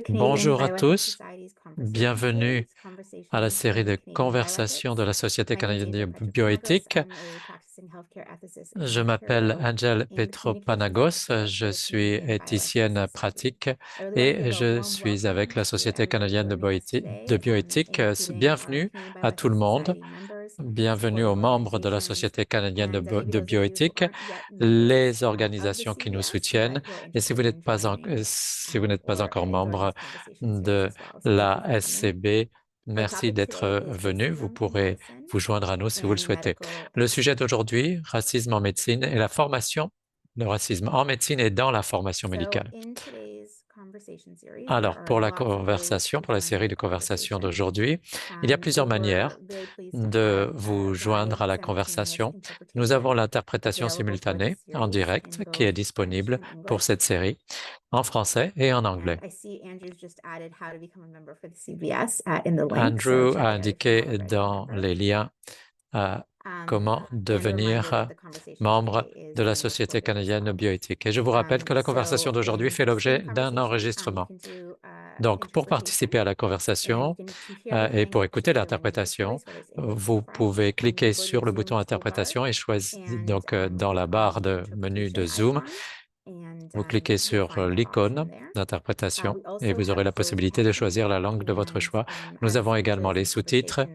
Bonjour à tous, bienvenue à la série de conversations de la Société canadienne de bioéthique. Je m'appelle Angel Petropanagos, je suis éthicienne pratique et je suis avec la Société canadienne de bioéthique. Bienvenue à tout le monde. Bienvenue aux membres de la Société canadienne de bioéthique, les organisations qui nous soutiennent. Et si vous n'êtes pas encore membre de la SCB, merci d'être venu. Vous pourrez vous joindre à nous si vous le souhaitez. Le sujet d'aujourd'hui, racisme en médecine et la formation de racisme en médecine et dans la formation médicale. Alors, pour la série de conversations d'aujourd'hui, il y a plusieurs manières de vous joindre à la conversation. Nous avons l'interprétation simultanée en direct qui est disponible pour cette série en français et en anglais. Andrew a indiqué dans les liens comment devenir membre de la Société canadienne de bioéthique. Et je vous rappelle que la conversation d'aujourd'hui fait l'objet d'un enregistrement. Donc, pour participer à la conversation et pour écouter l'interprétation, vous pouvez cliquer sur le bouton interprétation et choisir donc dans la barre de menu de Zoom. Vous cliquez sur l'icône d'interprétation et vous aurez la possibilité de choisir la langue de votre choix. Nous avons également les sous-titres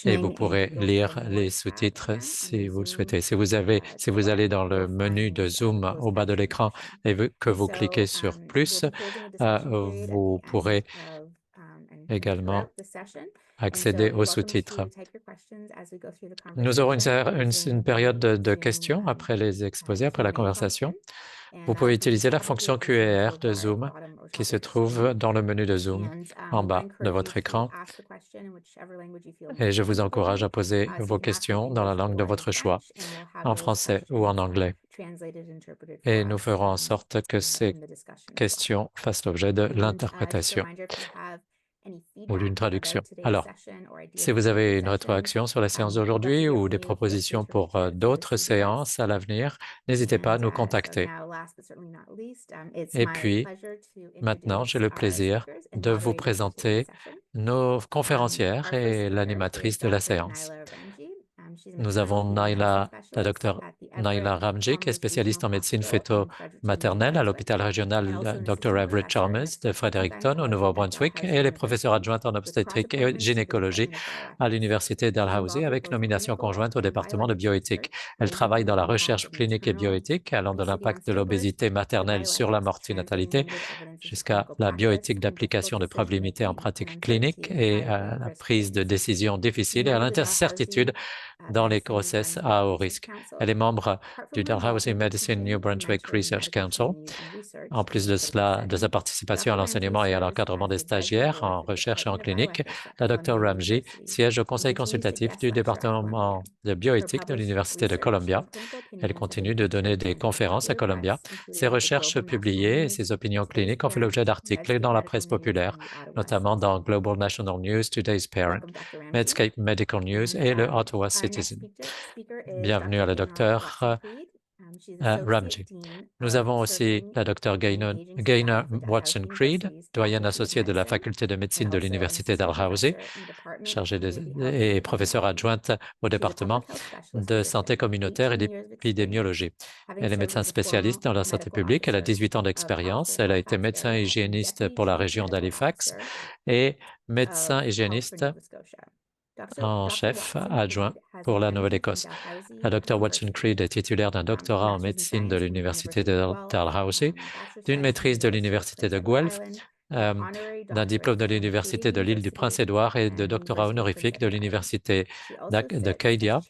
et vous pourrez lire les sous-titres si vous le souhaitez. Si vous allez dans le menu de Zoom au bas de l'écran et que vous cliquez sur plus, vous pourrez également accéder aux sous-titres. Nous aurons une période de questions après les exposés, après la conversation. Vous pouvez utiliser la fonction Q&R de Zoom qui se trouve dans le menu de Zoom en bas de votre écran. Et je vous encourage à poser vos questions dans la langue de votre choix, en français ou en anglais. Et nous ferons en sorte que ces questions fassent l'objet de l'interprétation ou d'une traduction. Alors, si vous avez une rétroaction sur la séance d'aujourd'hui ou des propositions pour d'autres séances à l'avenir, n'hésitez pas à nous contacter. Et puis, maintenant, j'ai le plaisir de vous présenter nos conférencières et l'animatrice de la séance. Nous avons la docteure Naila Ramji, qui est spécialiste en médecine fœto-maternelle à l'hôpital régional Dr. Everett Chalmers de Fredericton, au Nouveau-Brunswick, et elle est professeure adjointe en obstétrique et gynécologie à l'Université Dalhousie avec nomination conjointe au département de bioéthique. Elle travaille dans la recherche clinique et bioéthique, allant de l'impact de l'obésité maternelle sur la mortinatalité jusqu'à la bioéthique d'application de preuves limitées en pratique clinique et à la prise de décisions difficiles et à l'incertitude dans les grossesses à haut risque. Elle est membre du Dalhousie Medicine New Brunswick Research Council. En plus de cela, de sa participation à l'enseignement et à l'encadrement des stagiaires en recherche et en clinique, la Dr Ramji siège au conseil consultatif du département de bioéthique de l'Université de Columbia. Elle continue de donner des conférences à Columbia. Ses recherches publiées et ses opinions cliniques ont fait l'objet d'articles dans la presse populaire, notamment dans Global National News, Today's Parent, Medscape Medical News et le Ottawa Citizen. Bienvenue à la docteure Ramji. Nous avons aussi la docteure Gaynor Watson-Creed, doyenne associée de la faculté de médecine de l'Université Dalhousie, chargée et professeure adjointe au département de santé communautaire et d'épidémiologie. Elle est médecin spécialiste dans la santé publique. Elle a 18 ans d'expérience. Elle a été médecin hygiéniste pour la région d'Halifax et médecin hygiéniste en chef adjoint pour la Nouvelle-Écosse. La Dr Watson-Creed est titulaire d'un doctorat en médecine de l'Université de Dalhousie, d'une maîtrise de l'Université de Guelph, d'un diplôme de l'Université de l'Île-du-Prince-Édouard et de doctorat honorifique de l'Université d'Acadia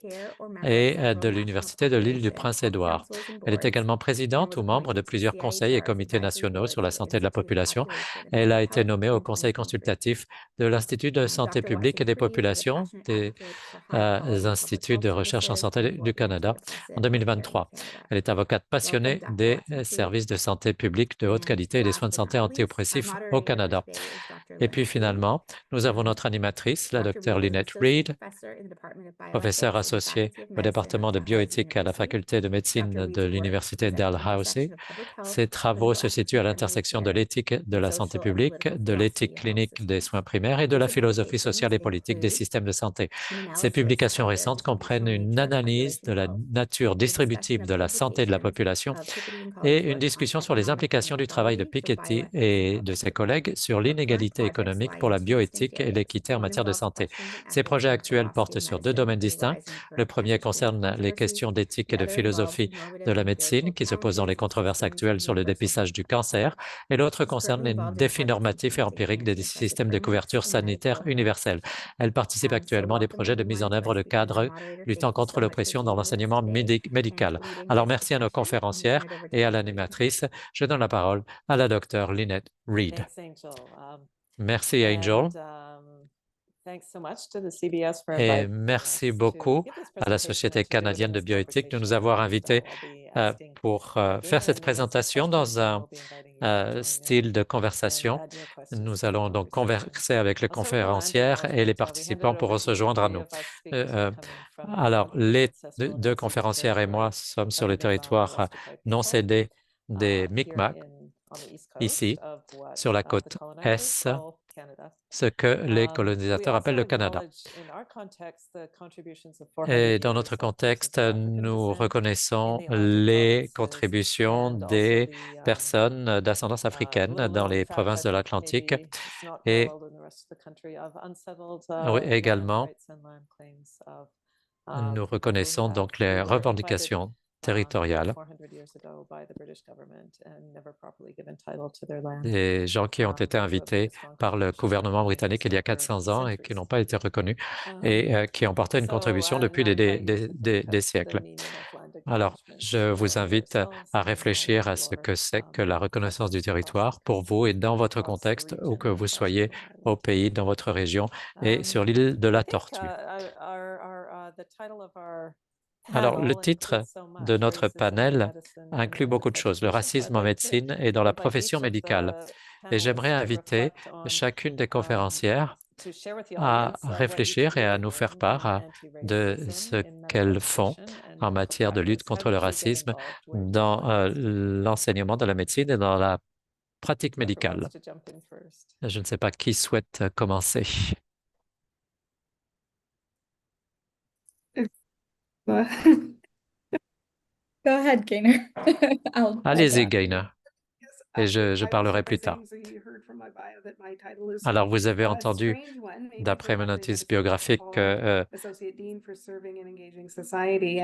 et de l'Université de l'Île-du-Prince-Édouard. Elle est également présidente ou membre de plusieurs conseils et comités nationaux sur la santé de la population. Elle a été nommée au conseil consultatif de l'Institut de santé publique et des populations des instituts de recherche en santé du Canada en 2023. Elle est avocate passionnée des services de santé publique de haute qualité et des soins de santé antidépressifs au Canada. Et puis finalement, nous avons notre animatrice, la docteure Lynette Reed, professeure associée au département de bioéthique à la faculté de médecine de l'Université Dalhousie. Ses travaux se situent à l'intersection de l'éthique de la santé publique, de l'éthique clinique des soins primaires et de la philosophie sociale et politique des systèmes de santé. Ces publications récentes comprennent une analyse de la nature distributive de la santé de la population et une discussion sur les implications du travail de Piketty et de ses collègues sur l'inégalité économique pour la bioéthique et l'équité en matière de santé. Ces projets actuels portent sur deux domaines distincts. Le premier concerne les questions d'éthique et de philosophie de la médecine qui se posent dans les controverses actuelles sur le dépistage du cancer, et l'autre concerne les défis normatifs et empiriques des systèmes de couverture sanitaire universelle. Elle participe actuellement à des projets de mise en œuvre de cadres luttant contre l'oppression dans l'enseignement médical. Alors, merci à nos conférencières et à l'animatrice. Je donne la parole à la docteure Lynette Reed. Merci, Angel. Et merci beaucoup à la Société canadienne de bioéthique de nous avoir invités pour faire cette présentation dans un style de conversation. Nous allons donc converser avec les conférencières et les participants pour se joindre à nous. Alors, les deux conférencières et moi sommes sur le territoire non cédé des Mi'kmaq, ici, sur la côte Est, ce que les colonisateurs appellent le Canada. Et dans notre contexte, nous reconnaissons les contributions des personnes d'ascendance africaine dans les provinces de l'Atlantique et également, nous reconnaissons donc les revendications territoriales des gens qui ont été invités par le gouvernement britannique il y a 400 ans et qui n'ont pas été reconnus et qui ont porté une contribution depuis des siècles. Alors, je vous invite à réfléchir à ce que c'est que la reconnaissance du territoire pour vous et dans votre contexte, où que vous soyez au pays, dans votre région et sur l'île de la Tortue. Alors, le titre de notre panel inclut beaucoup de choses, le racisme en médecine et dans la profession médicale. Et j'aimerais inviter chacune des conférencières à réfléchir et à nous faire part de ce qu'elles font en matière de lutte contre le racisme dans l'enseignement de la médecine et dans la pratique médicale. Je ne sais pas qui souhaite commencer. Go ahead, Gaynor. Allez-y, Gaynor, et je parlerai plus tard. Alors, vous avez entendu, d'après mon notice biographique, que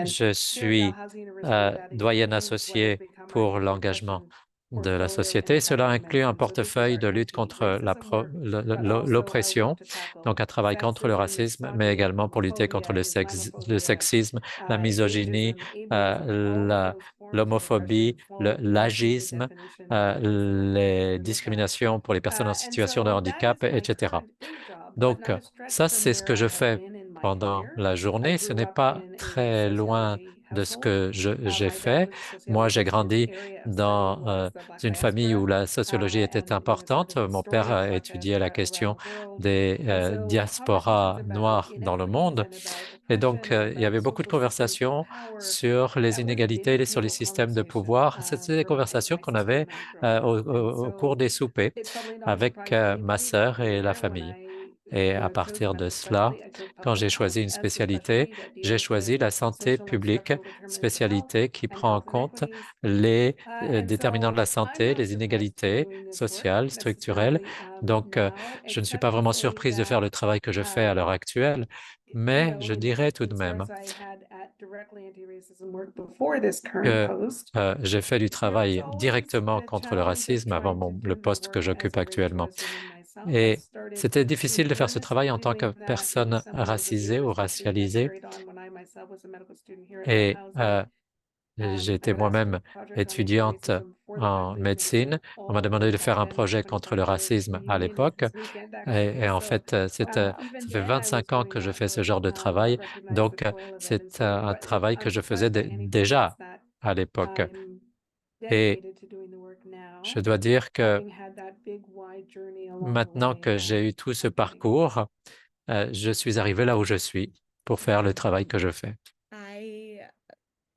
je suis doyenne associée pour l'engagement de la société. Cela inclut un portefeuille de lutte contre l'oppression, donc un travail contre le racisme, mais également pour lutter contre le sexisme, la misogynie, l'homophobie, l'agisme, les discriminations pour les personnes en situation de handicap, etc. Donc, ça, c'est ce que je fais pendant la journée. Ce n'est pas très loin de ce que j'ai fait. Moi, j'ai grandi dans une famille où la sociologie était importante. Mon père a étudié la question des diasporas noires dans le monde. Et donc, il y avait beaucoup de conversations sur les inégalités et sur les systèmes de pouvoir. C'était des conversations qu'on avait au cours des soupers avec ma sœur et la famille. Et à partir de cela, quand j'ai choisi une spécialité, j'ai choisi la santé publique, spécialité qui prend en compte les déterminants de la santé, les inégalités sociales, structurelles. Donc, je ne suis pas vraiment surprise de faire le travail que je fais à l'heure actuelle, mais je dirais tout de même que j'ai fait du travail directement contre le racisme avant le poste que j'occupe actuellement. Et c'était difficile de faire ce travail en tant que personne racisée ou racialisée. Et j'étais moi-même étudiante en médecine. On m'a demandé de faire un projet contre le racisme à l'époque. Et en fait, ça fait 25 ans que je fais ce genre de travail. Donc, c'est un travail que je faisais déjà à l'époque. Et je dois dire que maintenant que j'ai eu tout ce parcours, je suis arrivé là où je suis pour faire le travail que je fais. I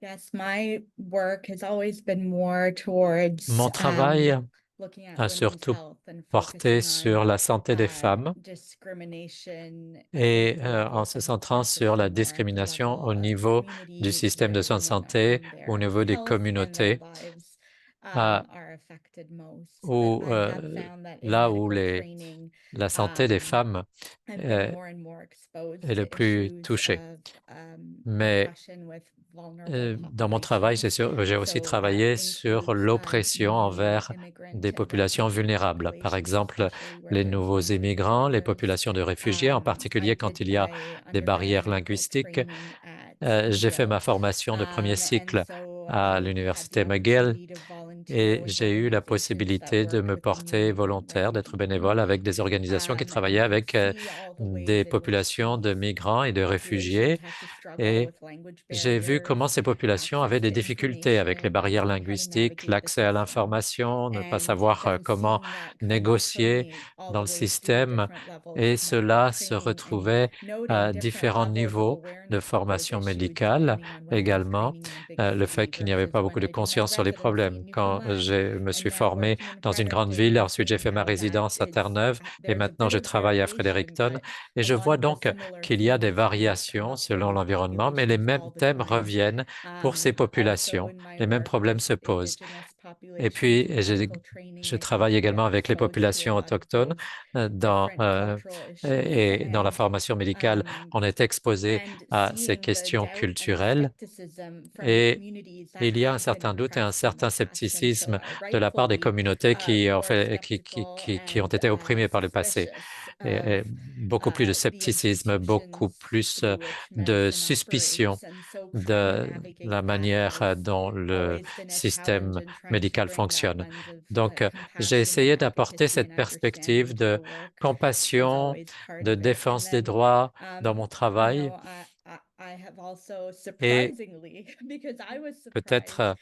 guess my work has always been more towards Mon travail looking at a women's surtout health and porté focusing sur on la santé des femmes discrimination et at the en level se of the centrant health sur la system or at the discrimination level au of niveau du community système de where soins de santé, au their niveau des health and their communautés, lives à- are affected most. But où, I have found that in là où medical training, la santé des um, femmes I've been euh, more and more exposed est le to plus issues touché. of Mais oppression with vulnerable dans mon travail, populations. j'ai aussi So that travaillé sur includes l'oppression new envers immigrant des and populations refugee vulnérables. Par populations, exemple, especially where les there's nouveaux language immigrants, les barriers. populations de réfugiés, en I particulier quand did il y a my des undergrad barrières medical linguistiques. training at J'ai fait ma Yale, formation de premier and cycle so à I had the l'université McGill opportunity to volunteer et with j'ai eu la organizations that possibilité de worked me with porter immigrant and volontaire, d'être refugee bénévole avec des communities, organisations qui travaillaient and could avec see all the ways des in which populations de these migrants et de populations réfugiés. had to struggle Et with language j'ai vu comment barriers, ces populations avaient access des to difficultés avec les information, barrières and how to linguistiques, navigate the l'accès à system. l'information, ne pas And savoir then comment seeing that kind of négocier permeate all dans the le way through système. different levels Et of medical cela se training, and retrouvait noting à different différents levels of niveaux de awareness of those formation issues médicale depending on where I was également. training in a big Le fait city qu'il n'y avait versus pas when beaucoup de I did my conscience sur les residency problèmes. in Quand Newfoundland. je me And suis now formé working in dans une grande ville, ensuite j'ai Fredericton, fait ma that résidence à is Terre-Neuve et there's a maintenant bit je of travaille à variation, Fredericton. but Et a je lot vois of the donc similar qu'il y a des themes can be variations adopted selon in l'environnement, mais les populations mêmes all the thèmes time. reviennent pour ces Also populations. in my Les mêmes work problèmes with se posent. Indigenous Et populations puis, in medical training, je I think travaille you get également avec les exposed to a populations lot of autochtones those dans, different cultural issues, et dans la formation médicale. um, On est exposé and à ces seeing the questions doubt and culturelles skepticism from et communities that il y a un have been certain doute et un oppressed in the certain past. And so scepticisme I de la part des rightfully communautés qui, be en more fait, skeptical qui ont and été opprimées par le passé. suspicious Et of beaucoup plus de the scepticisme, beaucoup institutions plus through which de medicine suspicion operates. And so trying to de la navigate that manière has dont le always been a challenge, système and trying to médical bring that fonctionne. lens of Donc, j'ai compassion and essayé d'apporter advocacy and cette perspective understanding to de the work is compassion, always part de of it. And défense des then droits dans mon travail I have also et surprisingly, because I was surprised, peut-être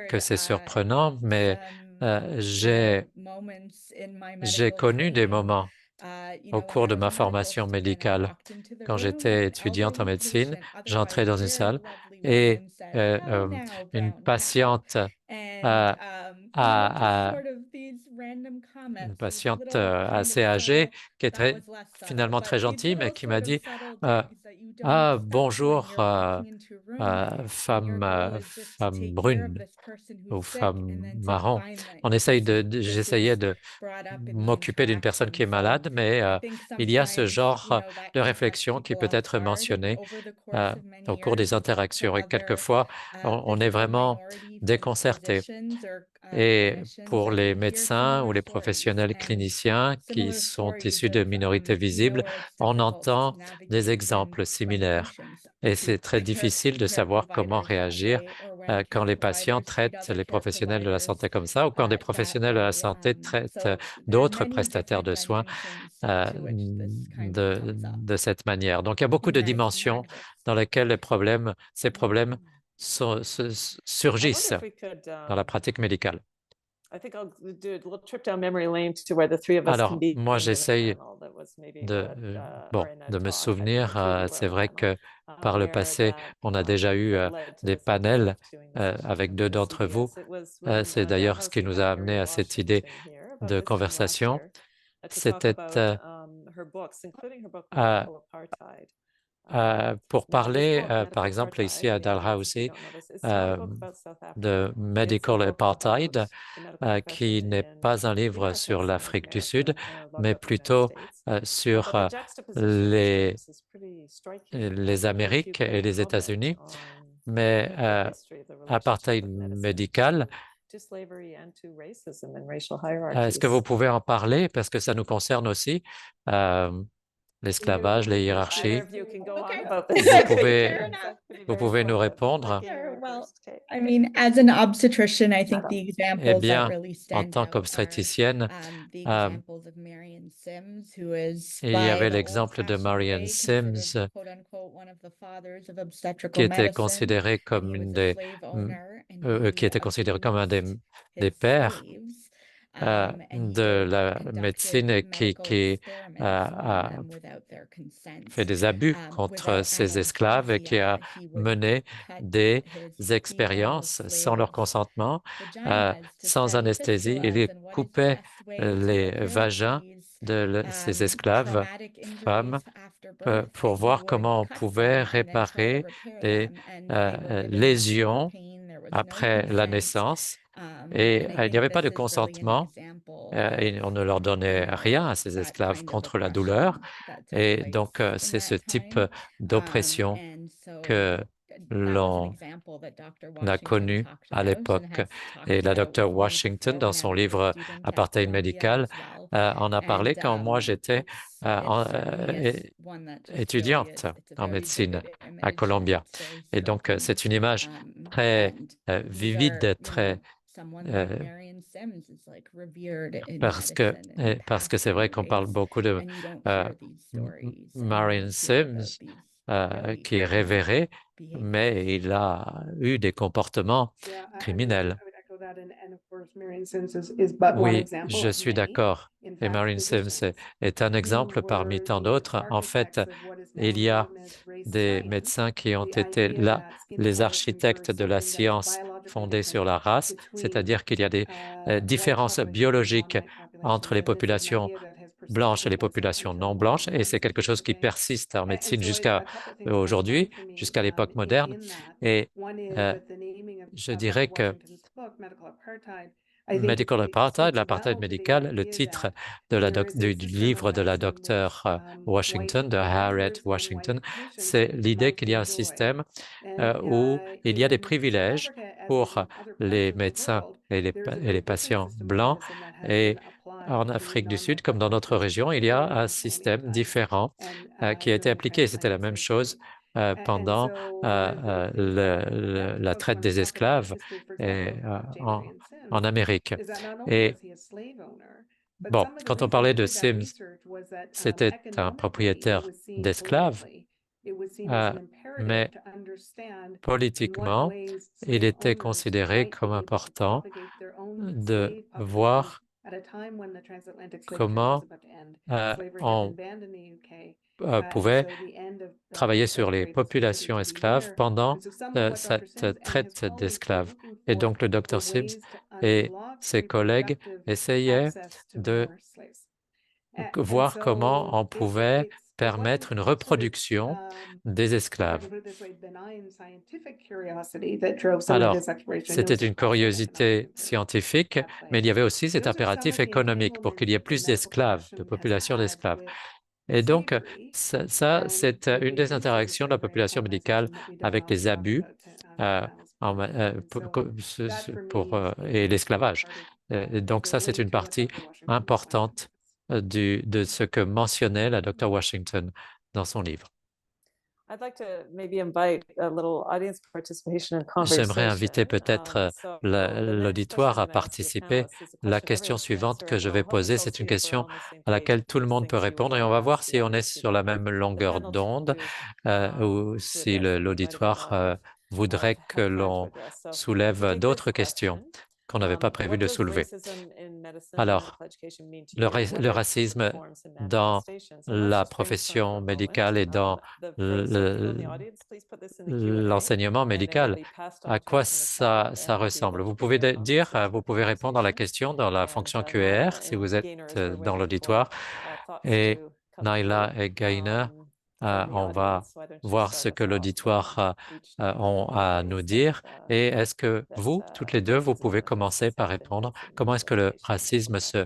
que endured c'est surprenant, mais some, moments in my j'ai medical connu des training. moments au When cours I de was a ma medical formation student, I médicale. walked into the Quand room and j'étais an étudiante en elderly médecine, patient, j'entrais otherwise dans une very salle lovely et woman, said, "How now, une brown cow?" patiente And, euh, just à, sort of these random une comments, these patiente little kind of assez âgée subtle, qui est that was less subtle, finalement très but these gentille, mais little qui m'a sort of dit subtle euh, digs that you don't Ah, expect when bonjour, you're walking into a room and your goal is just to femme take care of brune this person who's ou sick, femme and then to marron. find that On essaye this j'essayais is de brought up in the m'occuper d'une personne interaction. qui est So malade, mais I think il y a ce sometimes, genre that de can catch réflexion qui people peut off être guard, and mentionné over the course euh, of many au cours years, des I've talked to interactions. Et other quelquefois, on est visiting vraiment minority déconcerté. physicians or Et clinicians pour and les hear médecins ou similar les stories professionnels and cliniciens qui similar sont stories issus de of minorités visibles, where it's on difficult to entend des navigate when exemples similaires. clinicians Et c'est très treat difficile de care savoir comment providers that réagir way, or when quand care les patients providers treat traitent other les care professionnels de la providers santé comme ça, ou quand des that professionnels de la way. santé traitent So there are d'autres many prestataires different de soins dimensions to which this kind of comes up de cette manière. Donc, il y a beaucoup de that dimensions matters. dans lesquelles ces problèmes I wonder surgissent if we could, dans la pratique médicale. I think I'll do a little trip down memory lane to where the three of us Alors, convened moi, in a j'essaye panel that was maybe de, what, bon, or in a de me talk. I think the souvenir. two of you were C'est on a vrai panel, que par le where passé, that, on a déjà eu that led to des this idea panels of doing the session avec at deux the d'entre vous. CVS. It was when C'est d'ailleurs ce qui Dalhousie nous had a amené Mary à cette idée Washington here about de this time last conversation. year, to talk C'était about her books, including her book euh, Medical Apartheid. pour Now, this parler, book, par Medical exemple, ici Apartheid, à maybe if you Dalhousie, don't know this, it's not a euh, book about South Africa. de It's a Medical book about Apartheid, the medical profession qui n'est in pas un the livre US and sur some North l'Afrique du America, Sud, a lot mais about the United plutôt States. sur But the juxtaposition of these les, books is pretty striking. les Maybe if you Amériques et could les comment États-Unis, on mais the history of the relationship apartheid of medicine médical. to slavery and to racism and racial Est-ce que vous hierarchies. pouvez en parler parce que ça nous concerne aussi? Euh, l'esclavage, les hiérarchies. Either of you can go on Okay. about Vous this. pouvez, Fair enough. That could be vous very pouvez nous informative. répondre. Becky, you're Sure, well, first, Kate. I mean, as an obstetrician, I think the Eh examples that bien, really en stand tant out are qu'obstétricienne, the euh, examples of Marion Sims, who is il y by avait the l'exemple de old-fashioned Marion way Sims, considered quote unquote one of the fathers of qui obstetrical était medicine. considéré And comme he une was a des, slave mm, owner and qui he était considéré comme un des his pères slaves. and he de la conducted médecine et medical qui experiments on a them without their consent. fait des abus contre ses esclaves et qui a mené des expériences sans leur consentement, sans anesthésie. Il coupait les vagins de ces esclaves femmes pour voir comment on pouvait réparer des lésions après la naissance. Et il n'y avait pas de consentement et on ne leur donnait rien à ces esclaves contre la douleur. Et donc, c'est ce type d'oppression que l'on a connu à l'époque. Et la docteure Washington, dans son livre Apartheid médical, en a parlé quand moi j'étais étudiante en médecine à Columbia. Et donc, c'est une image très vivide, très parce que c'est vrai qu'on parle beaucoup de Marion Sims, qui est révéré, mais il a eu des comportements criminels. Oui, je suis d'accord. Et Marion Sims est un exemple parmi tant d'autres. En fait, il y a des médecins qui ont été là, les architectes de la science fondée sur la race, c'est-à-dire qu'il y a des différences biologiques entre les populations blanches et les populations non blanches, et c'est quelque chose qui persiste en médecine jusqu'à aujourd'hui, jusqu'à l'époque moderne. Et je dirais que Medical Apartheid, l'apartheid médical, le titre du livre de la docteure Washington, de Harriet Washington, c'est l'idée qu'il y a un système où il y a des privilèges pour les médecins et les patients blancs. Et en Afrique du Sud, comme dans notre région, il y a un système différent qui a été appliqué. C'était la même chose pendant la traite des esclaves en Amérique. Et bon, quand on parlait de Sims, c'était un propriétaire d'esclaves, mais politiquement, il était considéré comme important de voir comment on pouvait travailler sur les populations esclaves pendant cette traite d'esclaves. Et donc, le docteur Sims et ses collègues essayaient de voir comment on pouvait permettre une reproduction des esclaves. Alors, c'était une curiosité scientifique, mais il y avait aussi cet impératif économique pour qu'il y ait plus d'esclaves, de population d'esclaves. Et donc, ça c'est une des interactions de la population médicale avec les abus et l'esclavage. Donc, ça, c'est une partie importante de ce que mentionnait la Dr. Washington dans son livre. J'aimerais inviter peut-être l'auditoire à participer. La question suivante que je vais poser, c'est une question à laquelle tout le monde peut répondre et on va voir si on est sur la même longueur d'onde ou si l'auditoire voudrait que l'on soulève d'autres questions qu'on n'avait pas prévu de soulever. Alors, le racisme dans la profession médicale et dans l'enseignement médical, à quoi ça ressemble? Vous pouvez dire, vous pouvez répondre à la question dans la fonction QR si vous êtes dans l'auditoire. Et Naila et Gaina, on va voir ce que l'auditoire a à nous dire. Et est-ce que vous, toutes les deux, vous pouvez commencer par répondre comment est-ce que le racisme se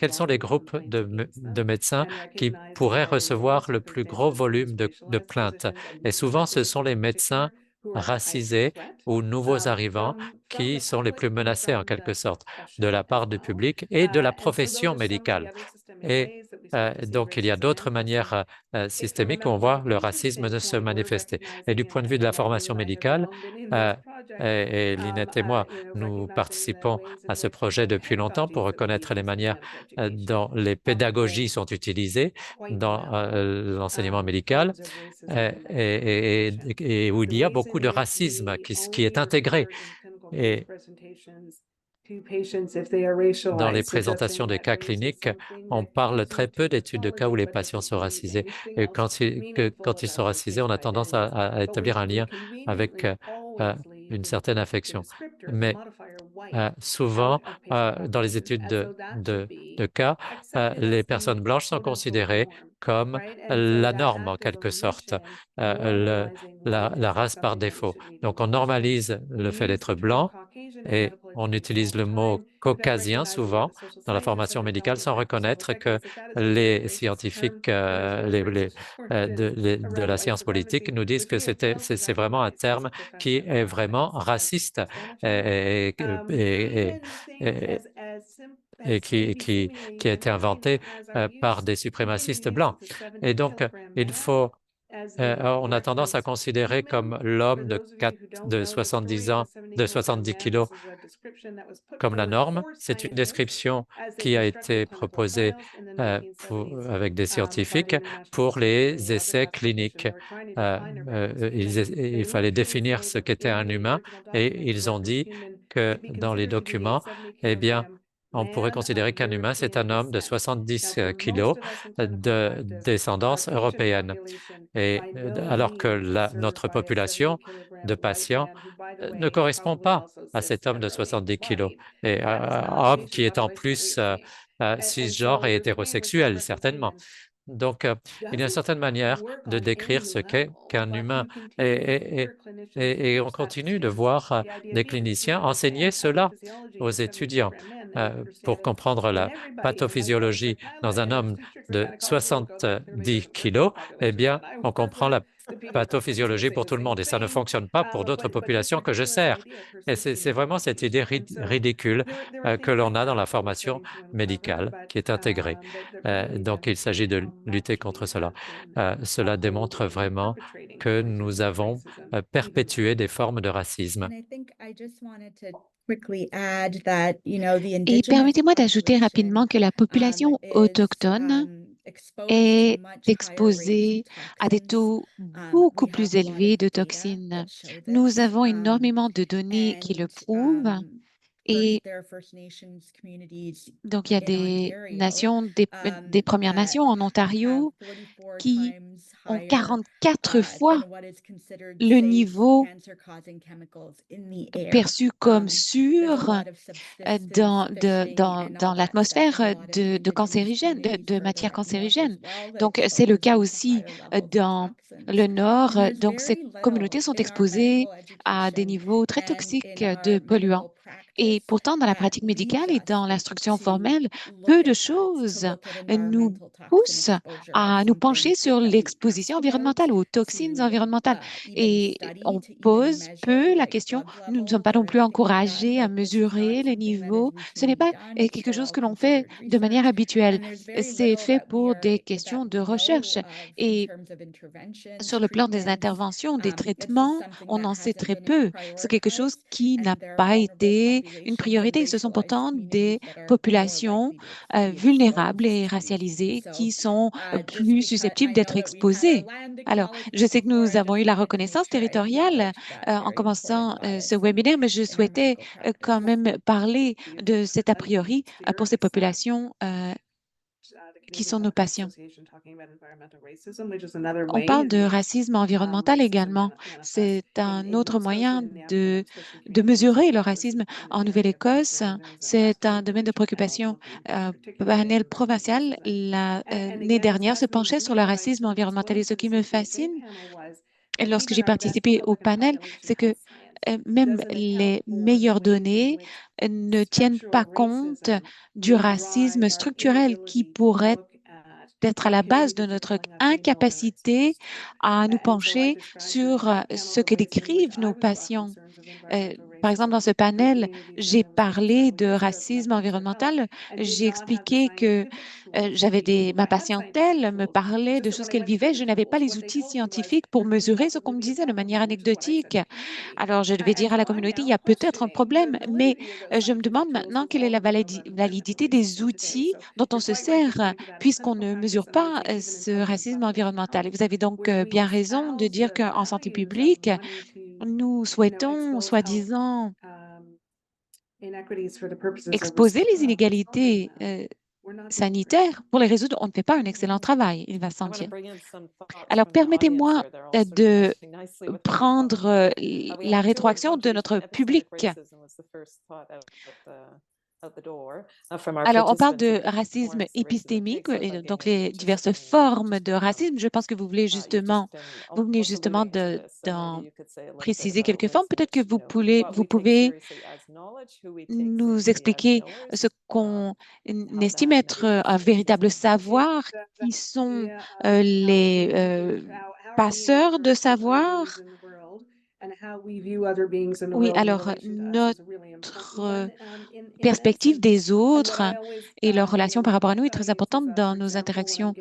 quels sont les groupes de médecins qui pourraient recevoir le plus gros volume de plaintes. Et souvent, ce sont les médecins racisés ou nouveaux arrivants qui sont les plus menacés en quelque sorte de la part du public et de la profession médicale. Et donc, il y a d'autres manières systémiques où on voit le racisme de se manifester. Et du point de vue de la formation médicale, et Lynette et moi, nous participons à ce projet depuis longtemps pour reconnaître les manières dont les pédagogies sont utilisées dans l'enseignement médical et où il y a beaucoup de racisme qui est intégré. Et dans les présentations de cas cliniques, on parle très peu d'études de cas où les patients sont racisés. Et quand ils sont racisés, on a tendance à établir un lien avec une certaine affection. Mais souvent, dans les études de cas, les personnes blanches sont considérées comme la norme en quelque sorte, la race par défaut. Donc, on normalise le fait d'être blanc et on utilise le mot caucasien souvent dans la formation médicale sans reconnaître que les scientifiques de la science politique nous disent que c'est vraiment un terme qui est vraiment raciste et, et- et- et qui a été inventé par des suprémacistes blancs. Et donc, il faut on a tendance à considérer comme l'homme de 70 ans, de 70 kilos comme la norme. C'est une description qui a été proposée avec des scientifiques pour les essais cliniques. Il fallait définir ce qu'était un humain et ils ont dit que dans les documents, eh bien, on pourrait considérer qu'un humain, c'est un homme de 70 kilos de descendance européenne. Et alors que notre population de patients ne correspond pas à cet homme de 70 kilos, et homme qui est en plus cisgenre et hétérosexuel, certainement. Donc, il y a une certaine manière de décrire ce qu'est qu'un humain. Et on continue de voir des cliniciens enseigner cela aux étudiants pour comprendre la pathophysiologie dans un homme de 70 kilos. Eh bien, on comprend la pathophysiologie pour tout le monde et ça ne fonctionne pas pour d'autres populations que je sers. Et c'est vraiment cette idée ridicule que l'on a dans la formation médicale qui est intégrée. Donc, il s'agit de lutter contre cela. Cela démontre vraiment que nous avons perpétué des formes de racisme. Et permettez-moi d'ajouter rapidement que la population autochtone est exposée à des taux beaucoup plus élevés de toxines. Nous avons énormément de données qui le prouvent. Et donc, il y a des nations, des Premières Nations en Ontario qui ont 44 fois le niveau perçu comme sûr dans l'atmosphère de cancérigènes, de matières cancérigènes. Donc, c'est le cas aussi dans le Nord. Donc, ces communautés sont exposées à des niveaux très toxiques de polluants. Et pourtant, dans la pratique médicale et dans l'instruction formelle, peu de choses nous poussent à nous pencher sur l'exposition environnementale, aux toxines environnementales. Et on pose peu la question, nous ne sommes pas non plus encouragés à mesurer les niveaux. Ce n'est pas quelque chose que l'on fait de manière habituelle. C'est fait pour des questions de recherche. Et sur le plan des interventions, des traitements, on en sait très peu. C'est quelque chose qui n'a pas été une priorité. Ce sont pourtant des populations vulnérables et racialisées qui sont plus susceptibles d'être exposées. Alors, je sais que nous avons eu la reconnaissance territoriale en commençant ce webinaire, mais je souhaitais quand même parler de cet a priori pour ces populations qui sont nos patients. On parle de racisme environnemental également. C'est un autre moyen de mesurer le racisme. En Nouvelle-Écosse, c'est un domaine de préoccupation. Panel provincial, l'année dernière, se penchait sur le racisme environnemental. Et ce qui me fascine, lorsque j'ai participé au panel, c'est que même les meilleures données ne tiennent pas compte du racisme structurel qui pourrait être à la base de notre incapacité à nous pencher sur ce que décrivent nos patients. par exemple, dans ce panel, j'ai parlé de racisme environnemental. J'ai expliqué que ma patientèle me parlait de choses qu'elle vivait. Je n'avais pas les outils scientifiques pour mesurer ce qu'on me disait de manière anecdotique. Alors, je devais dire à la communauté, il y a peut-être un problème, mais je me demande maintenant quelle est la validité des outils dont on se sert, puisqu'on ne mesure pas ce racisme environnemental. Et vous avez donc bien raison de dire qu'en santé publique, nous souhaitons, soi-disant, exposer les inégalités sanitaires pour les résoudre. On ne fait pas un excellent travail, il va sentir. Alors, permettez-moi de prendre la rétroaction de notre public. Alors, on parle de racisme épistémique, et donc les diverses formes de racisme. Je pense que vous venez justement d'en préciser quelques formes. Peut-être que vous pouvez nous expliquer ce qu'on estime être un véritable savoir, qui sont les passeurs de savoir. Oui, alors notre perspective des autres et leur relation par rapport à nous est très importante dans nos interactions.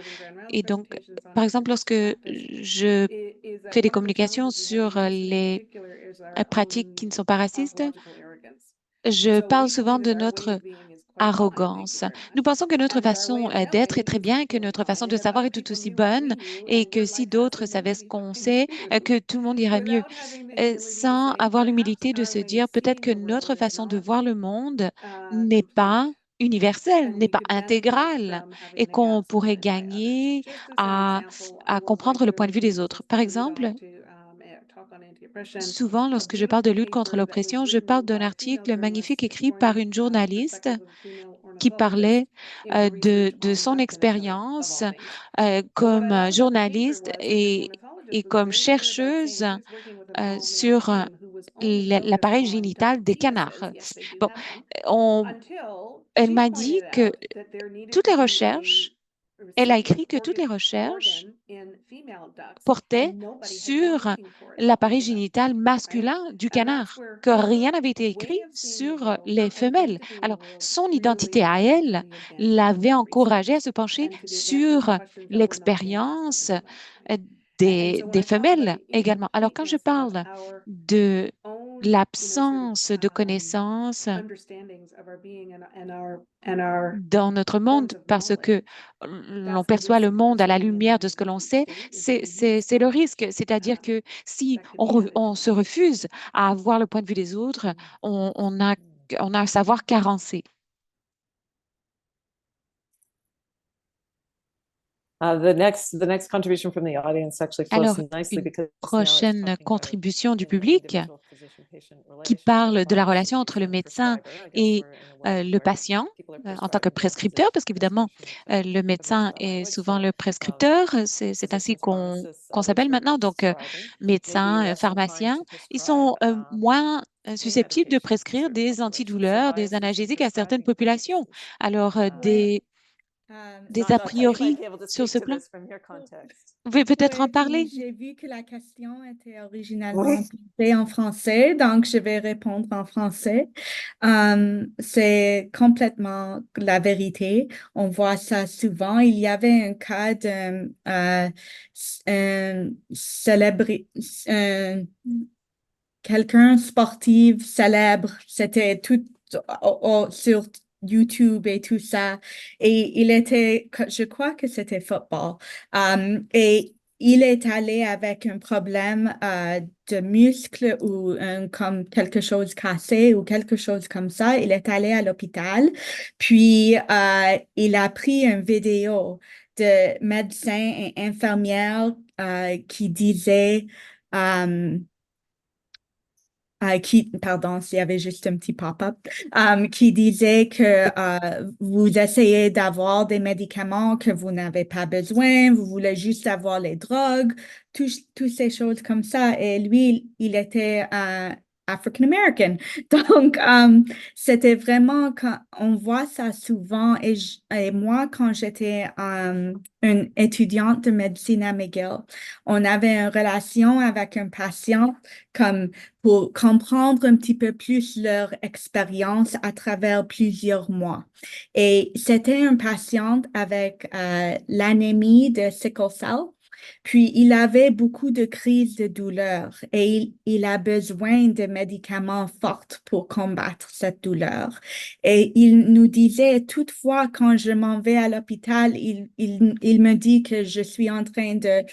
Et donc, par exemple, lorsque je fais des communications sur les pratiques qui ne sont pas racistes, je parle souvent de notre arrogance. Nous pensons que notre façon d'être est très bien, que notre façon de savoir est tout aussi bonne et que si d'autres savaient ce qu'on sait, que tout le monde irait mieux, sans avoir l'humilité de se dire peut-être que notre façon de voir le monde n'est pas universelle, n'est pas intégrale et qu'on pourrait gagner à comprendre le point de vue des autres. Par exemple, souvent, lorsque je parle de lutte contre l'oppression, je parle d'un article magnifique écrit par une journaliste qui parlait de son expérience comme journaliste et comme chercheuse sur l'appareil génital des canards. Bon, elle m'a dit que toutes les recherches, elle a écrit que toutes les recherches portaient sur l'appareil génital masculin du canard, que rien n'avait été écrit sur les femelles. Alors, son identité à elle l'avait encouragée à se pencher sur l'expérience des femelles également. Alors, quand je parle de l'absence de connaissances dans notre monde, parce que l'on perçoit le monde à la lumière de ce que l'on sait, c'est le risque. C'est-à-dire que si on se refuse à avoir le point de vue des autres, on a un savoir carencé. Alors, une prochaine contribution du public qui parle de la relation entre le médecin et le patient en tant que prescripteur, parce qu'évidemment, le médecin est souvent le prescripteur. C'est ainsi qu'on s'appelle maintenant. Donc, médecins, pharmaciens, ils sont moins susceptibles de prescrire des antidouleurs, des analgésiques à certaines populations. Alors, des a priori sur ce plan. Vous pouvez peut-être en parler? Oui, j'ai vu que la question était originalement posée en français, donc je vais répondre en français. C'est complètement la vérité. On voit ça souvent. Il y avait un cas d'un quelqu'un sportif célèbre. C'était tout sur YouTube et tout ça. Et il était, je crois que c'était football. Et il est allé avec un problème de muscle ou comme quelque chose cassé ou quelque chose comme ça. Il est allé à l'hôpital. Puis, il a pris une vidéo de médecins et infirmières qui disaient pardon, s'il y avait juste un petit pop-up, qui disait que vous essayez d'avoir des médicaments que vous n'avez pas besoin, vous voulez juste avoir les drogues, toutes ces choses comme ça. Et lui, il était African American. Donc, c'était vraiment quand on voit ça souvent. Et moi, quand j'étais une étudiante de médecine à McGill, on avait une relation avec un patient comme pour comprendre un petit peu plus leur expérience à travers plusieurs mois. Et c'était un patient avec l'anémie de sickle cell. Puis, il avait beaucoup de crises de douleur et il a besoin de médicaments forts pour combattre cette douleur. Et il nous disait, toutefois, quand je m'en vais à l'hôpital, il me dit que je suis en train de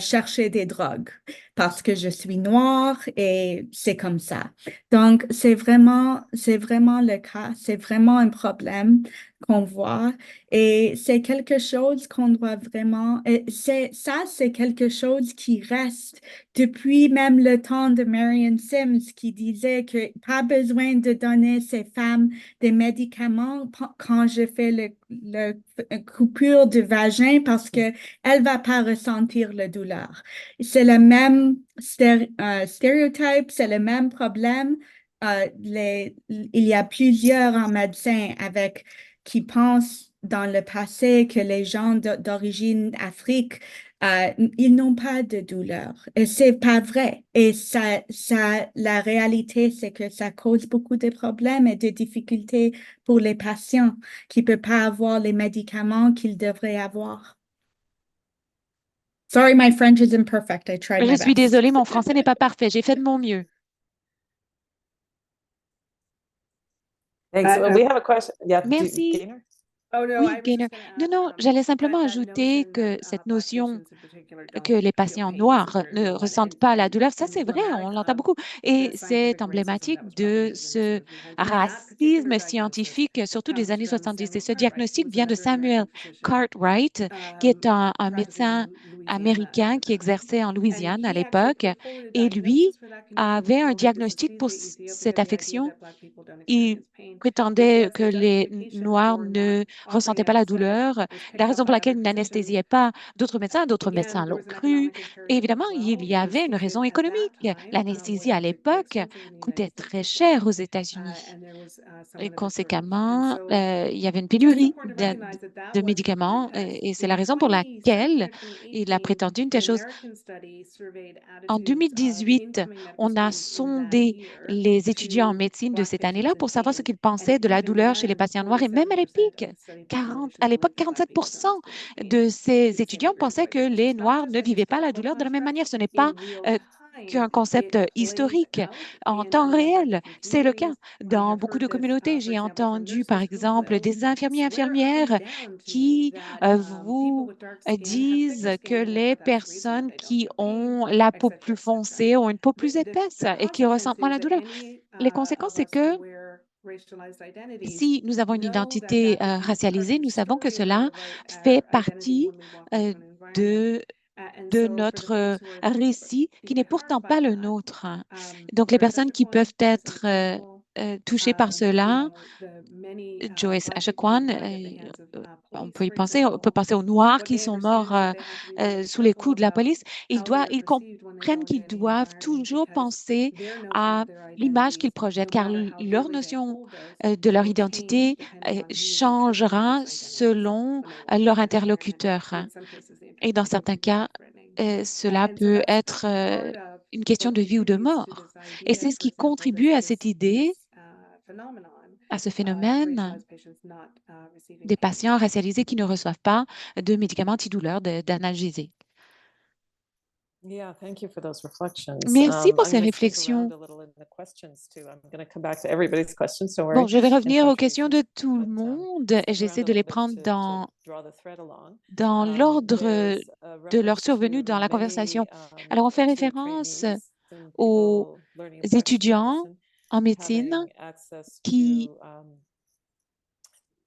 chercher des drogues parce que je suis noire et c'est comme ça. Donc, c'est vraiment le cas, c'est vraiment un problème qu'on voit et c'est quelque chose qu'on doit vraiment, et c'est quelque chose qui reste depuis même le temps de Marion Sims qui disait que pas besoin de donner ces femmes des médicaments quand je fais le coupure de vagin parce que elle va pas ressentir la douleur. C'est le même stéréotype, c'est le même problème. Il y a plusieurs en médecine avec qui pensent dans le passé que les gens d'origine Afrique, ils n'ont pas de douleur. Et c'est pas vrai. Et la réalité, c'est que ça cause beaucoup de problèmes et de difficultés pour les patients qui ne peuvent pas avoir les médicaments qu'ils devraient avoir. Sorry, my French is imperfect. I tried Je my suis best. désolée, mon français n'est pas parfait. J'ai fait de mon mieux. Thanks. We have a question. Yeah, Merci. Gaynor? Oui, Gaynor. Non, j'allais simplement ajouter que cette notion que les patients noirs ne ressentent pas la douleur, ça c'est vrai, on l'entend beaucoup. Et c'est emblématique de ce racisme scientifique, surtout des années 70. Et ce diagnostic vient de Samuel Cartwright, qui est un médecin américain qui exerçait en Louisiane à l'époque. Et lui avait un diagnostic pour cette affection. Il prétendait que les Noirs ne ressentaient pas la douleur, la raison pour laquelle ils n'anesthésiaient pas d'autres médecins l'ont cru. Et évidemment, il y avait une raison économique. L'anesthésie à l'époque coûtait très cher aux États-Unis. Et conséquemment, il y avait une pénurie de médicaments et c'est la raison pour laquelle il a prétendu une telle chose. En 2018, on a sondé les étudiants en médecine de cette année-là pour savoir ce qu'ils pensaient de la douleur chez les patients noirs. Et même à l'époque, 47% de ces étudiants pensaient que les Noirs ne vivaient pas la douleur de la même manière. Ce n'est pas qu'un concept historique. En temps réel, c'est le cas. Dans beaucoup de communautés, j'ai entendu, par exemple, des infirmières qui vous disent que les personnes qui ont la peau plus foncée ont une peau plus épaisse et qui ressentent moins la douleur. Les conséquences, c'est que si nous avons une identité racialisée, nous savons que cela fait partie de notre récit qui n'est pourtant pas le nôtre. Donc, les personnes qui peuvent être touchées par cela, Joyce Echaquan, on peut y penser, on peut penser aux Noirs qui sont morts sous les coups de la police. Ils comprennent qu'ils doivent toujours penser à l'image qu'ils projettent, car leur notion de leur identité changera selon leur interlocuteur. Et dans certains cas, cela peut être une question de vie ou de mort. Et c'est ce qui contribue à cette idée, à ce phénomène des patients racialisés qui ne reçoivent pas de médicaments antidouleurs, d'analgésiques. Yeah, thank you for those reflections. Merci pour I'm ces going to skip around réflexions. a little in the questions too. I'm going to come back to everybody's questions, don't Bon, worry, je vais and revenir aux questions de contributions, tout le but monde et skip j'essaie around a de les little bit prendre to draw the thread along. dans l'ordre There's a de leur reference survenue to dans la many conversation. Alors, on fait teen référence trainees and aux people learning infection étudiants medicine en médecine having access qui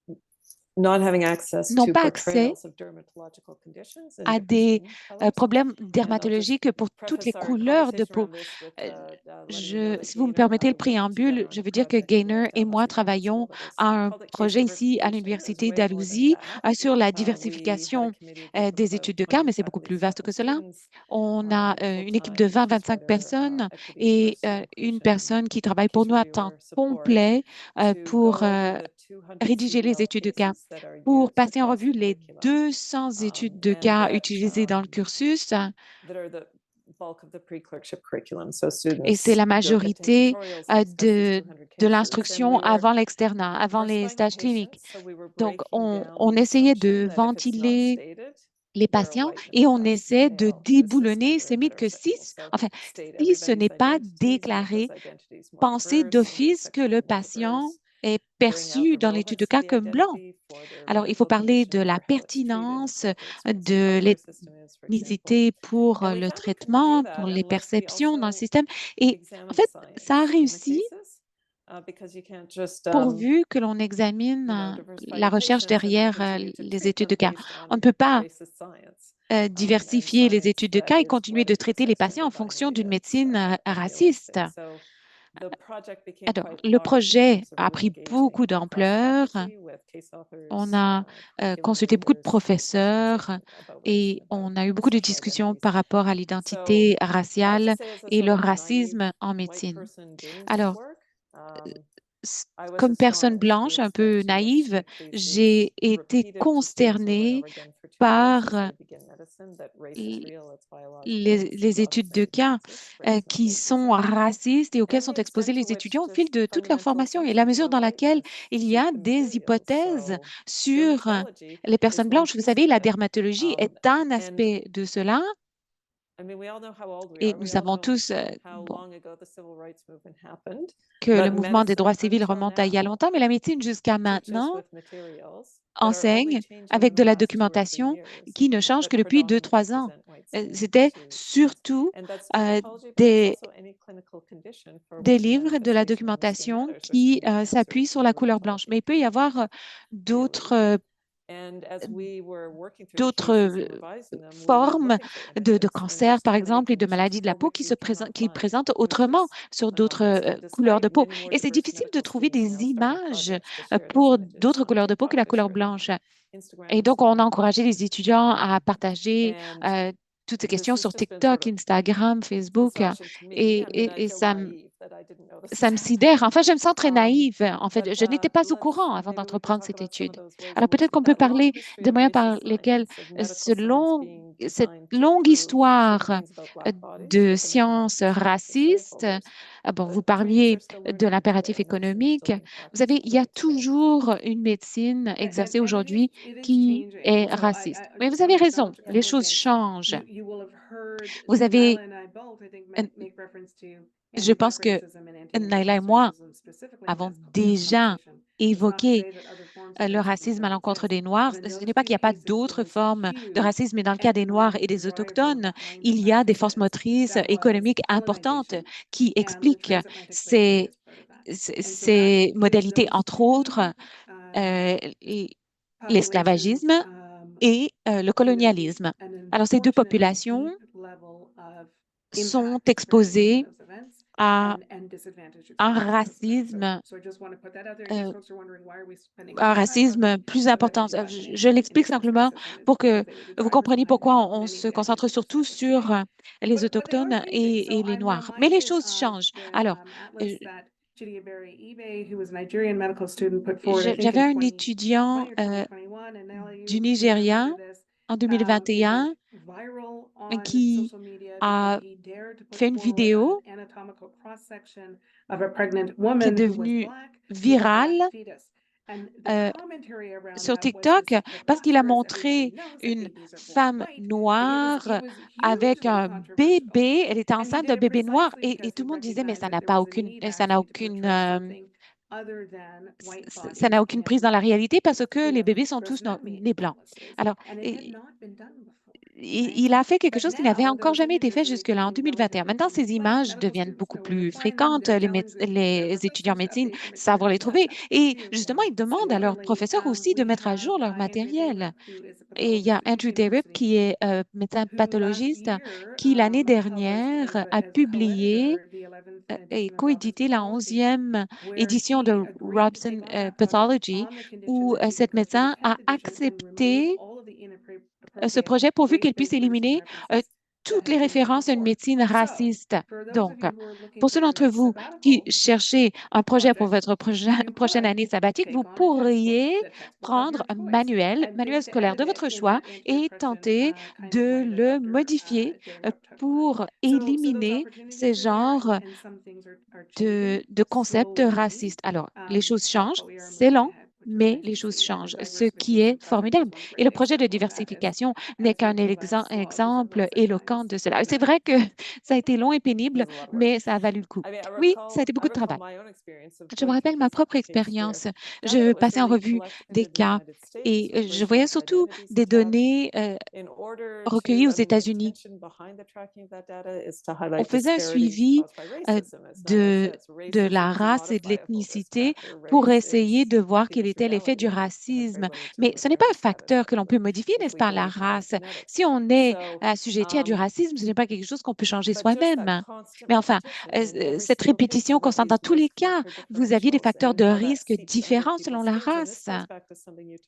to n'ont pas accès à des problèmes dermatologiques pour toutes les couleurs de peau. Si vous me permettez le préambule, je veux dire que Gaynor et moi travaillons à un projet ici à l'Université d'Alousie sur la diversification des études de cas, mais c'est beaucoup plus vaste que cela. On a une équipe de 20-25 personnes et une personne qui travaille pour nous à temps complet pour rédiger les études de cas. Pour passer en revue les 200 études de cas utilisées dans le cursus, et c'est la majorité de l'instruction avant l'externat, avant les stages cliniques. Donc, on essayait de ventiler les patients et on essaie de déboulonner ces mythes que si ce n'est pas déclaré, penser d'office que le patient est perçu dans l'étude de cas comme blanc. Alors, il faut parler de la pertinence de l'ethnicité pour le traitement, pour les perceptions dans le système. Et en fait, ça a réussi pourvu que l'on examine la recherche derrière les études de cas. On ne peut pas diversifier les études de cas et continuer de traiter les patients en fonction d'une médecine raciste. Alors, le projet a pris beaucoup d'ampleur. On a consulté beaucoup de professeurs et on a eu beaucoup de discussions par rapport à l'identité raciale et le racisme en médecine. Alors, comme personne blanche, un peu naïve, j'ai été consternée par les études de cas qui sont racistes et auxquelles sont exposés les étudiants au fil de toute leur formation et la mesure dans laquelle il y a des hypothèses sur les personnes blanches. Vous savez, la dermatologie est un aspect de cela. Et nous savons tous que le mouvement des droits civils remonte à il y a longtemps, mais la médecine jusqu'à maintenant enseigne avec de la documentation qui ne change que depuis 2-3 ans. C'était surtout des livres de la documentation qui s'appuient sur la couleur blanche. Mais il peut y avoir d'autres formes de cancer, par exemple, et de maladies de la peau qui présentent autrement sur d'autres couleurs de peau. Et c'est difficile de trouver des images pour d'autres couleurs de peau que la couleur blanche. Et donc, on a encouragé les étudiants à partager toutes ces questions sur TikTok, Instagram, Facebook. Et ça me sidère. Enfin, je me sens très naïve. En fait, je n'étais pas au courant avant d'entreprendre cette étude. Alors, peut-être qu'on peut parler des moyens par lesquels cette longue histoire de sciences racistes, bon, vous parliez de l'impératif économique. Vous savez, il y a toujours une médecine exercée aujourd'hui qui est raciste. Mais vous avez raison, les choses changent. Vous avez, je pense que Naila et moi avons déjà évoqué le racisme à l'encontre des Noirs. Ce n'est pas qu'il n'y a pas d'autres formes de racisme, mais dans le cas des Noirs et des Autochtones, il y a des forces motrices économiques importantes qui expliquent ces modalités, entre autres l'esclavagisme et le colonialisme. Alors, ces deux populations sont exposées à un racisme plus important. Je l'explique simplement pour que vous compreniez pourquoi on se concentre surtout sur les Autochtones et les Noirs. Mais les choses changent. Alors, j'avais un étudiant du Nigeria en 2021 qui a fait une vidéo qui est devenue virale sur TikTok parce qu'il a montré une femme noire avec un bébé. Elle était enceinte d'un bébé noir et tout le monde disait, mais ça n'a aucune prise dans la réalité parce que les bébés sont tous nés blancs. Alors, il a fait quelque chose qui n'avait encore jamais été fait jusque-là, en 2021. Maintenant, ces images deviennent beaucoup plus fréquentes. Les étudiants en médecine savent les trouver. Et justement, ils demandent à leurs professeurs aussi de mettre à jour leur matériel. Et il y a Andrew Derrip, qui est médecin pathologiste, qui l'année dernière a publié et coédité la 11e édition de Robson Pathology, où cet médecin a accepté ce projet pourvu qu'elle puisse éliminer toutes les références à une médecine raciste. Donc, pour ceux d'entre vous qui cherchez un projet pour votre prochaine année sabbatique, vous pourriez prendre un manuel scolaire de votre choix et tenter de le modifier pour éliminer ces genres de concepts racistes. Alors, les choses changent, c'est lent, mais les choses changent, ce qui est formidable. Et le projet de diversification n'est qu'un exemple éloquent de cela. C'est vrai que ça a été long et pénible, mais ça a valu le coup. Oui, ça a été beaucoup de travail. Je me rappelle ma propre expérience. Je passais en revue des cas et je voyais surtout des données recueillies aux États-Unis. On faisait un suivi de la race et de l'ethnicité pour essayer de voir quel était l'effet du racisme. Mais ce n'est pas un facteur que l'on peut modifier, n'est-ce pas, la race? Si on est assujetti à du racisme, ce n'est pas quelque chose qu'on peut changer soi-même. Mais enfin, cette répétition constante dans tous les cas, vous aviez des facteurs de risque différents selon la race.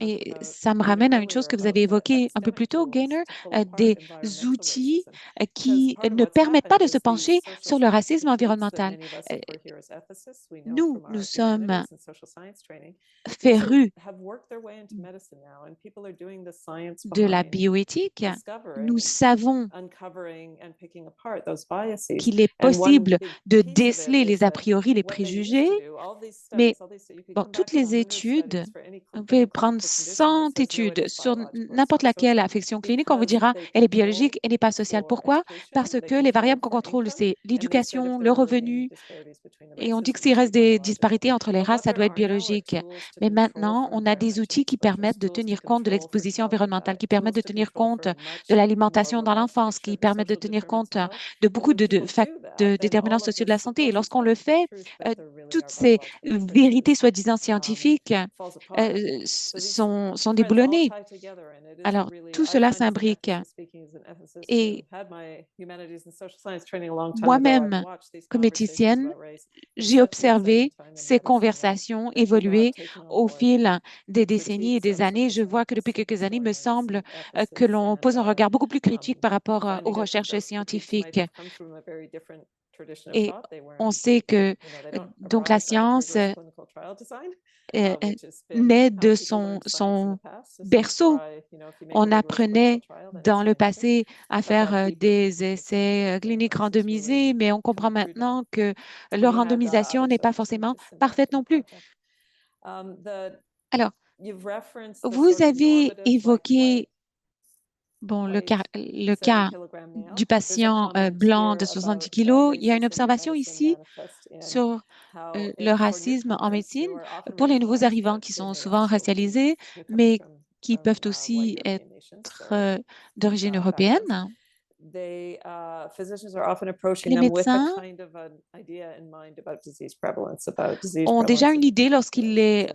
Et ça me ramène à une chose que vous avez évoquée un peu plus tôt, Gaynor, des outils qui ne permettent pas de se pencher sur le racisme environnemental. Nous sommes férus de la bioéthique. Nous savons qu'il est possible de déceler les a priori, les préjugés, mais bon, toutes les études, on peut prendre 100 études sur n'importe laquelle affection clinique, on vous dira, elle est biologique, elle n'est pas sociale. Pourquoi? Parce que les variables qu'on contrôle, c'est l'éducation, le revenu, et on dit que s'il reste des disparités entre les races, ça doit être biologique. Mais maintenant, on a des outils qui permettent de tenir compte de l'exposition environnementale, qui permettent de tenir compte de l'alimentation dans l'enfance, qui permettent de tenir compte de beaucoup de déterminants sociaux de la santé. Et lorsqu'on le fait, toutes ces vérités soi-disant scientifiques sont déboulonnées. Alors, tout cela s'imbrique. Et moi-même, comme éthicienne, j'ai observé ces conversations évoluer au fil des décennies et des années. Je vois que depuis quelques années, il me semble que l'on pose un regard beaucoup plus critique par rapport aux recherches scientifiques. Et on sait que donc la science naît de son berceau. On apprenait dans le passé à faire des essais cliniques randomisés, mais on comprend maintenant que leur randomisation n'est pas forcément parfaite non plus. Alors, vous avez évoqué le cas du patient blanc de 70 kilos. Il y a une observation ici sur le racisme en médecine pour les nouveaux arrivants qui sont souvent racialisés, mais qui peuvent aussi être d'origine européenne. Les médecins ont déjà une idée lorsqu'ils les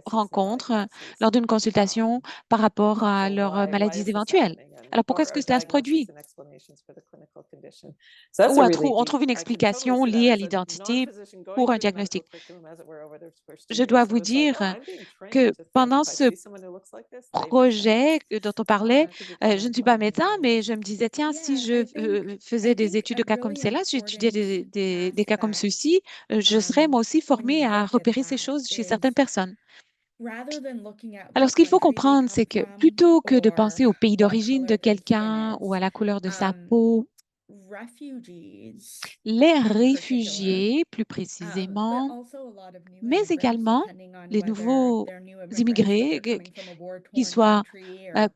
rencontrent lors d'une consultation par rapport à leurs maladies éventuelles. Alors, pourquoi est-ce que cela se produit? Ou on trouve une explication liée à l'identité pour un diagnostic. Je dois vous dire que pendant ce projet dont on parlait, je ne suis pas médecin, mais je me disais, tiens, si je faisais des études de cas comme celle-là, si j'étudiais des cas comme ceux-ci, je serais moi aussi formée à repérer ces choses chez certaines personnes. Alors, ce qu'il faut comprendre, c'est que plutôt que de penser au pays d'origine de quelqu'un ou à la couleur de sa peau, les réfugiés, plus précisément, mais également les nouveaux immigrés, qu'ils soient,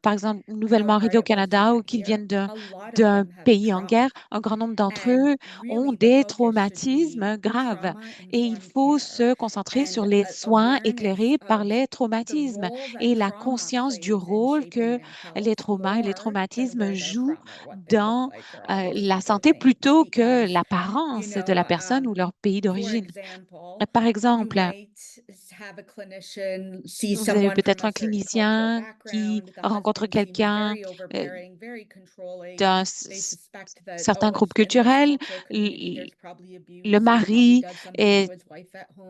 par exemple, nouvellement arrivés au Canada ou qu'ils viennent d'un pays en guerre. Un grand nombre d'entre eux ont des traumatismes graves et il faut se concentrer sur les soins éclairés par les traumatismes et la conscience du rôle que les traumas et les traumatismes jouent dans la santé plutôt que l'apparence de la personne ou leur pays d'origine. Par exemple, vous avez peut-être un clinicien qui rencontre quelqu'un d'un certain groupe culturel. Le mari est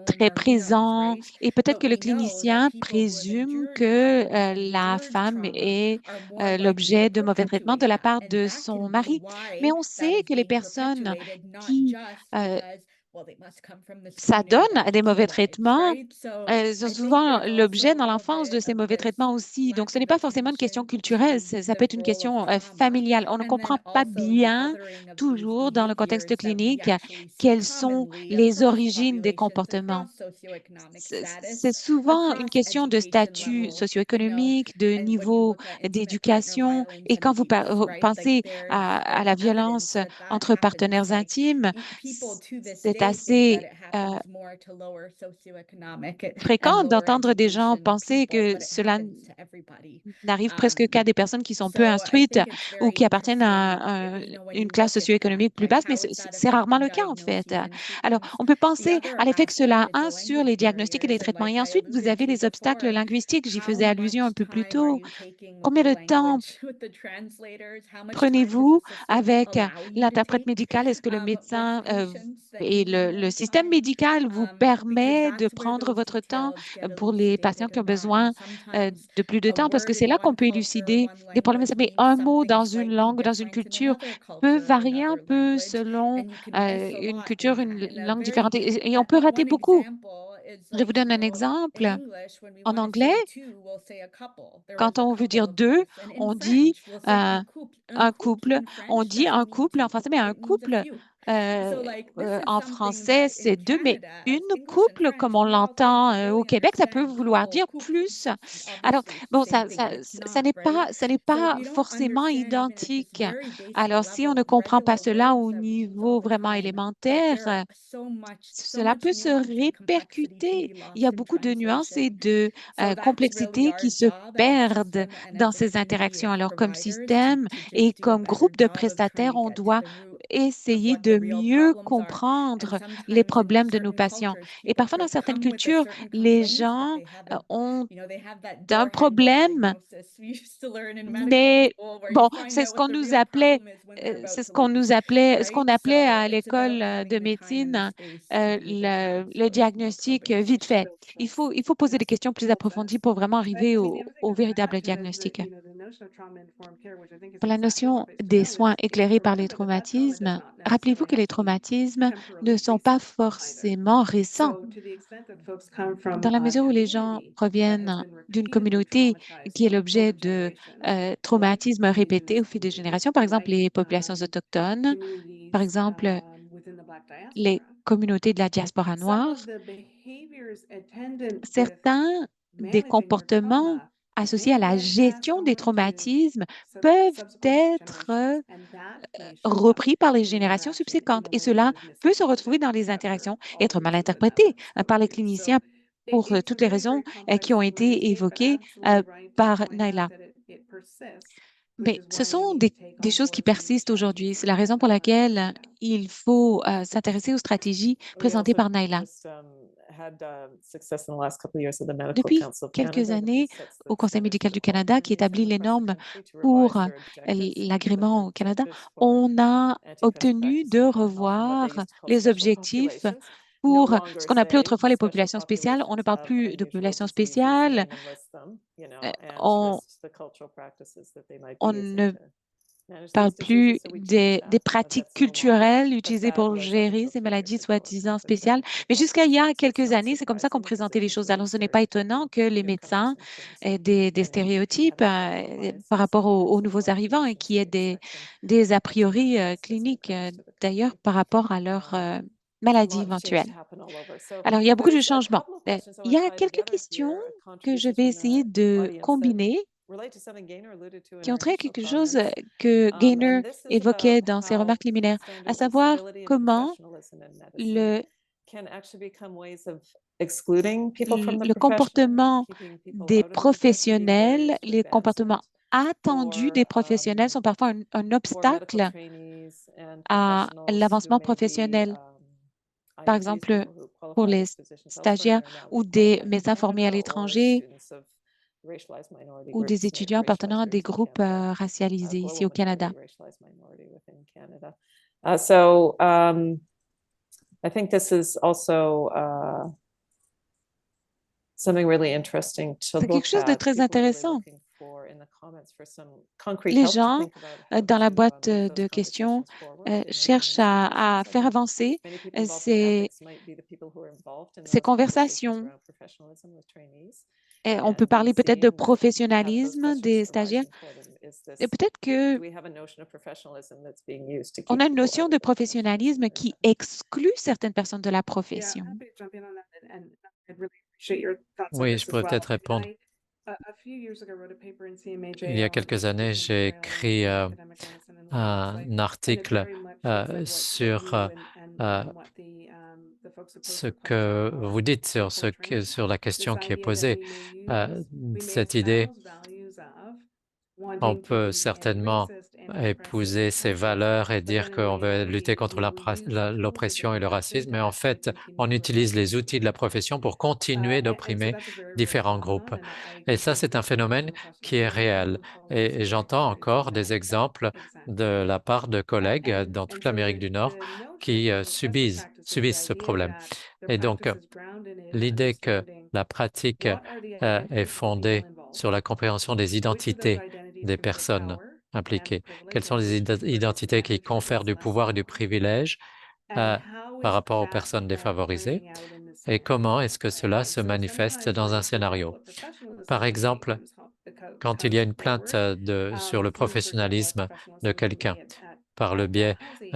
très présent et peut-être que le clinicien présume que la femme est l'objet de mauvais traitements de la part de son mari. Mais on sait que les personnes qui s'adonnent à des mauvais traitements sont souvent l'objet dans l'enfance de ces mauvais traitements aussi. Donc, ce n'est pas forcément une question culturelle, ça peut être une question familiale. On ne comprend pas bien toujours dans le contexte clinique quelles sont les origines des comportements. C'est souvent une question de statut socio-économique, de niveau d'éducation. Et quand vous pensez à la violence entre partenaires intimes, c'est assez fréquent d'entendre des gens penser que cela n'arrive presque qu'à des personnes qui sont peu instruites ou qui appartiennent à une classe socio-économique plus basse, mais c'est rarement le cas en fait. Alors, on peut penser à l'effet que cela a sur les diagnostics et les traitements. Et ensuite, vous avez les obstacles linguistiques. J'y faisais allusion un peu plus tôt. Combien de temps prenez-vous avec l'interprète médical? Est-ce que le médecin et le système médical vous permet de prendre votre temps pour les patients qui ont besoin de plus de temps? Parce que c'est là qu'on peut élucider des problèmes. Mais un mot dans une langue, dans une culture peut varier un peu selon une culture, une langue différente. Et on peut rater beaucoup. Je vous donne un exemple. En anglais, quand on veut dire deux, on dit un couple. On dit un couple en français, mais un couple en français, c'est deux, mais une couple, comme on l'entend au Québec, ça peut vouloir dire plus. Alors, bon, ça n'est pas forcément identique. Alors, si on ne comprend pas cela au niveau vraiment élémentaire, cela peut se répercuter. Il y a beaucoup de nuances et de complexité qui se perdent dans ces interactions. Alors, comme système et comme groupe de prestataires, on doit essayer de mieux comprendre les problèmes de nos patients. Et parfois, dans certaines cultures, les gens ont un problème, mais bon, c'est ce qu'on nous appelait, ce qu'on appelait à l'école de médecine le diagnostic vite fait. Il faut poser des questions plus approfondies pour vraiment arriver au véritable diagnostic. Pour la notion des soins éclairés par les traumatismes, rappelez-vous que les traumatismes ne sont pas forcément récents. Dans la mesure où les gens proviennent d'une communauté qui est l'objet de traumatismes répétés au fil des générations, par exemple les populations autochtones, par exemple les communautés de la diaspora noire, certains des comportements associés à la gestion des traumatismes peuvent être repris par les générations subséquentes. Et cela peut se retrouver dans les interactions, être mal interprété par les cliniciens pour toutes les raisons qui ont été évoquées par Naila. Mais ce sont des choses qui persistent aujourd'hui. C'est la raison pour laquelle il faut s'intéresser aux stratégies présentées par Naila. Depuis quelques années, au Conseil médical du Canada, qui établit les normes pour l'agrément au Canada, on a obtenu de revoir les objectifs pour ce qu'on appelait autrefois les populations spéciales. On ne parle plus de populations spéciales. On ne parle plus des pratiques culturelles utilisées pour gérer ces maladies soi-disant spéciales. Mais jusqu'à il y a quelques années, c'est comme ça qu'on présentait les choses. Alors, ce n'est pas étonnant que les médecins aient des stéréotypes par rapport aux nouveaux arrivants et qui aient des a priori cliniques, d'ailleurs, par rapport à leur maladie éventuelle. Alors, il y a beaucoup de changements. Il y a quelques questions que je vais essayer de combiner qui ont trait à quelque chose que Gaynor évoquait dans ses remarques liminaires, à savoir comment le comportement des professionnels, les comportements attendus des professionnels sont parfois un obstacle à l'avancement professionnel. Par exemple, pour les stagiaires ou des médecins formés à l'étranger ou des étudiants appartenant à des groupes racialisés ici au Canada. I think this is also something really interesting to C'est quelque look chose de at. très People are really intéressant. looking for in the comments for some concrete Les help to gens, think about how dans la to boîte move de those questions, conversations forward in cherchent this à faire setting. avancer Many people involved in ces ethics might be the people who are involved in ces those conversations conversations. around professionalism with trainees. On peut And parler peut-être de seeing that have those professionnalisme questions des stagiaires. arising for them, is Et this, peut-être que do we have a notion of professionalism that's being used to on keep a une people notion out de of the profession? professionnalisme qui exclut certaines personnes de la profession. happy to jump in on that, and I'd really appreciate your thoughts on Oui, this je as pourrais well. peut-être répondre. A few years ago, wrote a paper in CMAJ Il y a on quelques années, speaking j'ai Australia écrit and academic medicine and what it looks un like. And it article very much looks like what sur you and what the folks opposed ce to que culture vous dites are sur portraying. sur la This question qui est idea that posée. we may Cette idée, espouse values of on wanting to peut be certainement anti-racist, épouser anti-oppressive ces countries, valeurs et but dire then in qu'on veut lutter reality, contre we use the tools of l'oppression et le government racisme, to mais en actually fait, continue on to utilise oppress les outils de la people. profession pour continuer And so d'opprimer that's a very real différents groupes. phenomenon, and I Et agree ça, totally c'est un with you on phénomène the question qui of est who réel. follows Et the j'entends right encore des systematic exemples de exactly. la part de collègues dans And toute so l'Amérique du Nord the qui notion of best practices, the subissent ce idea problème. that the Et donc, practice is grounded in l'idée que understanding la pratique what are the est identities of the people fondée involved, sur la compréhension des which of those identités identities des confer personnes power and impliquées. Quelles privilege sont and les which confer identités qui disadvantage or confèrent du less pouvoir et du power, privilège and how par is rapport aux that personnes défavorisées playing out in the et setting, comment est-ce que cela right? se So manifeste sometimes dans un for example, scénario. a Par professionalism debate exemple, quand il y a comes une plainte forward. sur le For example, a professionnalisme de professionalism quelqu'un debate par le at biais Dalhousie.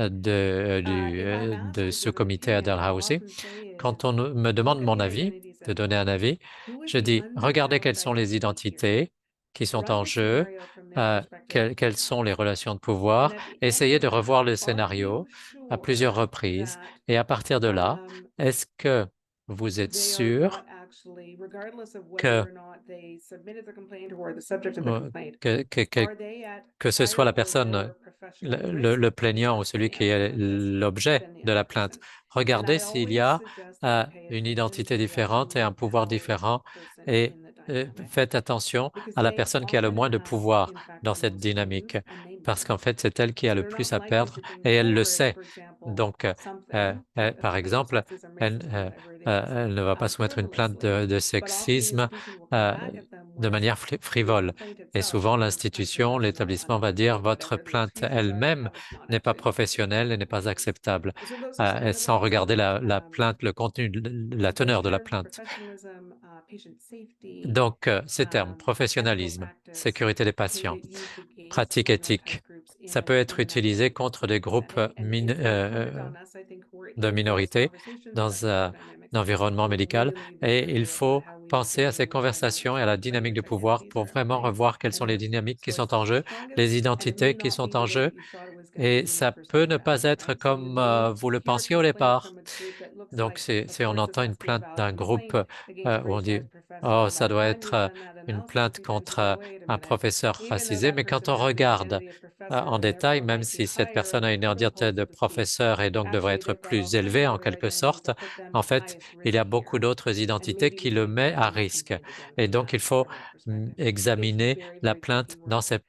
If I'm de asked ce as an comité à opinion, what I'll Dalhousie, often say quand is, on me demande look at mon the avis, identities de at donner un play. avis, Who is je the dis, regardez underpowered quelles sont les identity here? identités qui sont Run en the jeu, scenario from their perspective quelles and sont les power. relations de And pouvoir, at the end essayez of de revoir that, le are you scénario à plusieurs sure reprises that et à partir de là, est-ce que vous êtes they are sûr not actually, regardless of whether que, or not they submitted the complaint or were the subject of the euh, complaint, que, que, que- are they at que ce soit higher la or personne, lower professional risk le in plaignant ou that celui qui scenario est of this l'objet than the de la other plainte? person? And Regardez I s'il y always a suggest that we pay une attention to identité the différente et un more pouvoir powered différent person et in the dynamic, faites attention because à la they personne qui a le often moins de have, pouvoir in fact, dans the cette most to dynamique lose, and they know parce qu'en it. fait, c'est elle qui a So le they're not plus à likely perdre to bring et elle le forward, sait. for example, Donc, something, par something of exemple, sexism, racism, whatever it is, elle ne va pas soumettre une plainte frivolously, de but often the sexisme institution will come euh, back at them de with manière the frivole. complaint Et itself souvent, is l'institution, unprofessional, l'établissement va dire, unethical, votre whatever the plainte excuses are, elle-même because it's not n'est pas actually protected by professionnelle et the n'est pas complaint. acceptable, So those are some et of the sans ways in regarder which la plainte, le contenu, la teneur de la better plainte. professionalism, patient safety, Donc, ces termes, ethical professionnalisme, practice sécurité des can patients, get used against pratique éthique, minoritized groups ça peut être in an utilisé economic contre des groupes setting. And it's incumbent on us, I think, who are de in those minorités conversations dans about power dynamics, un environnement to médical really be et il careful about faut how we penser à engage ces in those conversations dynamics et à and la look at dynamique de which pouvoir identities pour are at vraiment play revoir quelles sont les and dynamiques qui source sont en jeu, the strongest. les And it may identités qui not be sont the en way that jeu you thought it was going to et be when you ça first peut heard ne about pas it, être right? So you comme may vous le hear a pensiez au complaint départ. from a group that looks Donc, like, of c'est on course, this entend une must be a plainte valid d'un groupe complaint against a où on dit, racialized professor. oh, And by ça the doit time you've être done that une analysis, you plainte can then say, contre wait a un minute, professeur even though racisé, that mais quand person on has the regarde identity of professor en and détail, therefore même might be si cette higher personne on a the une totem identité pole, de so to speak, professeur et donc devrait actually être they've got all plus kinds of élevée en other quelque identities sorte, that put them en at fait, highest il y risk a beaucoup here. d'autres And identités maybe qui we le need to mettent à examine the risque. complaint again Et from donc, il faut that perspective. It is examiner very, la very tricky plainte work, dans cette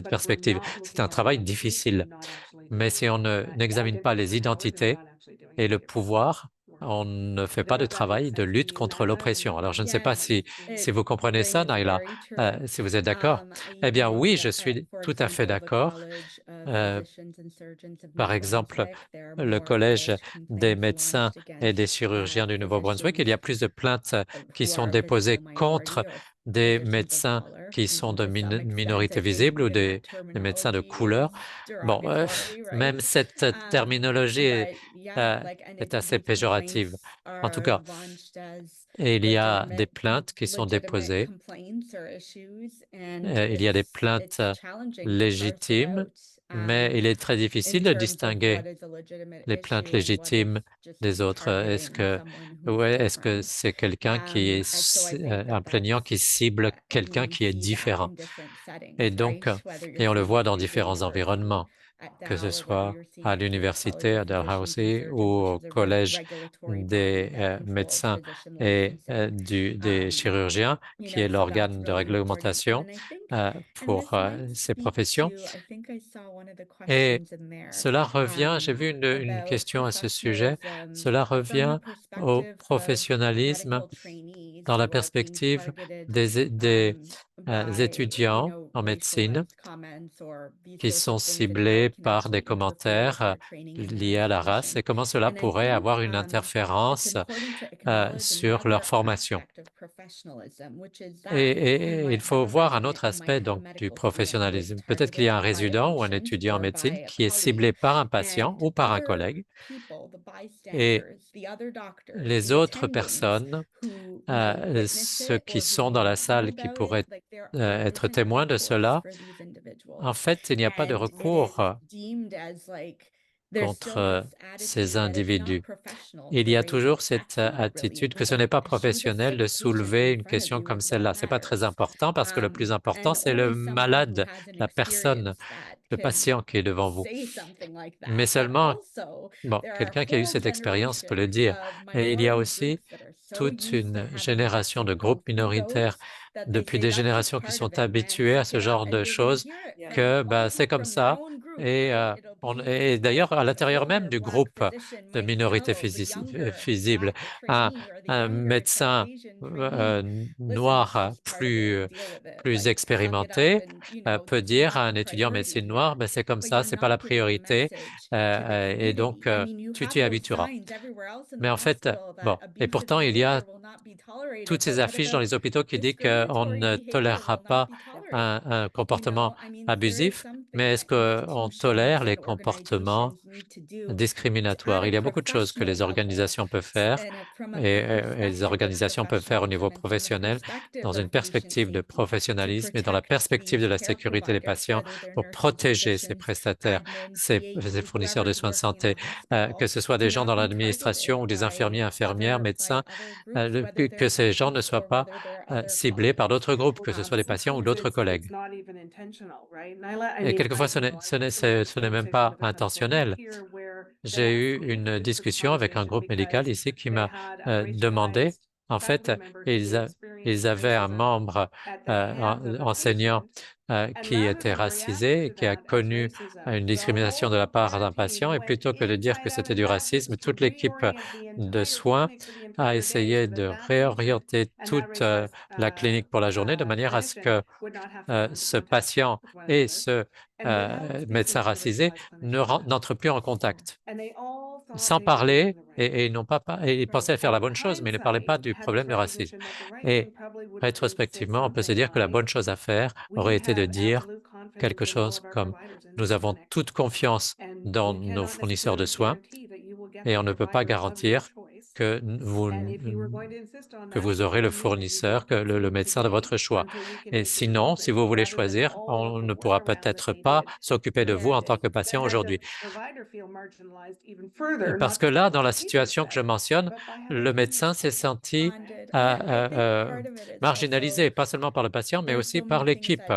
but if we're perspective. not C'est looking un at travail identities, we're difficile, not actually mais doing si on that n'examine pas les identification of power, then we're identités not actually doing et any le of this pouvoir, work. on ne fait pas de travail de lutte contre l'oppression. Alors, je ne sais pas si vous comprenez ça, Naila, si vous êtes d'accord. Eh bien, oui, je suis tout à fait d'accord. Par exemple, le Collège des médecins et des chirurgiens du Nouveau-Brunswick, il y a plus de plaintes qui sont déposées contre des médecins qui sont de minorité visible ou des médecins de couleur. Bon, même cette terminologie est assez péjorative. En tout cas, et il y a des plaintes qui sont déposées. Il y a des plaintes légitimes, mais il est très difficile de distinguer les plaintes légitimes des autres. Est-ce que c'est quelqu'un qui est un plaignant qui cible quelqu'un qui est différent? Et donc, et on le voit dans différents environnements, que ce soit à l'université, à Dalhousie ou au collège des médecins et des chirurgiens, qui est l'organe de réglementation pour ces professions. Et cela revient, j'ai vu une question à ce sujet, cela revient au professionnalisme dans la perspective des étudiants en médecine qui sont ciblés par des commentaires liés à la race et comment cela pourrait avoir une interférence sur leur formation. Et il faut voir un autre aspect donc, du professionnalisme. Peut-être qu'il y a un résident ou un étudiant en médecine qui est ciblé par un patient ou par un collègue et les autres personnes, ceux qui sont dans la salle qui pourraient être témoins de cela, en fait, il n'y a pas de recours contre ces individus. Il y a toujours cette attitude que ce n'est pas professionnel de soulever une question comme celle-là. Ce n'est pas très important parce que le plus important, c'est le malade, la personne, le patient qui est devant vous. Mais seulement, bon, quelqu'un qui a eu cette expérience peut le dire. Et il y a aussi toute une génération de groupes minoritaires depuis des générations qui sont habitués à ce genre de choses, que c'est comme ça. Et d'ailleurs, à l'intérieur même du groupe de minorités visibles, un médecin noir plus expérimenté peut dire à un étudiant en médecine noire, c'est comme ça, c'est pas la priorité, et donc tu t'y habitueras. Mais en fait, bon, et pourtant, il y a toutes ces affiches dans les hôpitaux qui disent qu'on ne tolérera pas un comportement abusif, mais est-ce qu'on tolère les comportements discriminatoires? Il y a beaucoup de choses que les organisations peuvent faire et les organisations peuvent faire au niveau professionnel dans une perspective de professionnalisme et dans la perspective de la sécurité des patients pour protéger ces prestataires, ces fournisseurs de soins de santé, que ce soit des gens dans l'administration ou des infirmiers, infirmières, médecins, que ces gens ne soient pas ciblés par d'autres groupes, que ce soit des patients ou d'autres collègues. Et quelquefois, ce n'est même pas intentionnel. J'ai eu une discussion avec un groupe médical ici qui m'a demandé, en fait, ils avaient un membre enseignant qui était racisé et qui a connu une discrimination de la part d'un patient, et plutôt que de dire que c'était du racisme, toute l'équipe de soins a essayé de réorienter toute la clinique pour la journée de manière à ce que ce patient et ce médecin racisé n'entrent plus en contact. Sans parler, et ils pensaient faire la bonne chose, mais ils ne parlaient pas du problème de racisme. Et rétrospectivement, on peut se dire que la bonne chose à faire aurait été de dire quelque chose comme: nous avons toute confiance dans nos fournisseurs de soins et on ne peut pas garantir que vous aurez le fournisseur, que le médecin de votre choix. Et sinon, si vous voulez choisir, on ne pourra peut-être pas s'occuper de vous en tant que patient aujourd'hui. Parce que là, dans la situation que je mentionne, le médecin s'est senti marginalisé, pas seulement par le patient, mais aussi par l'équipe.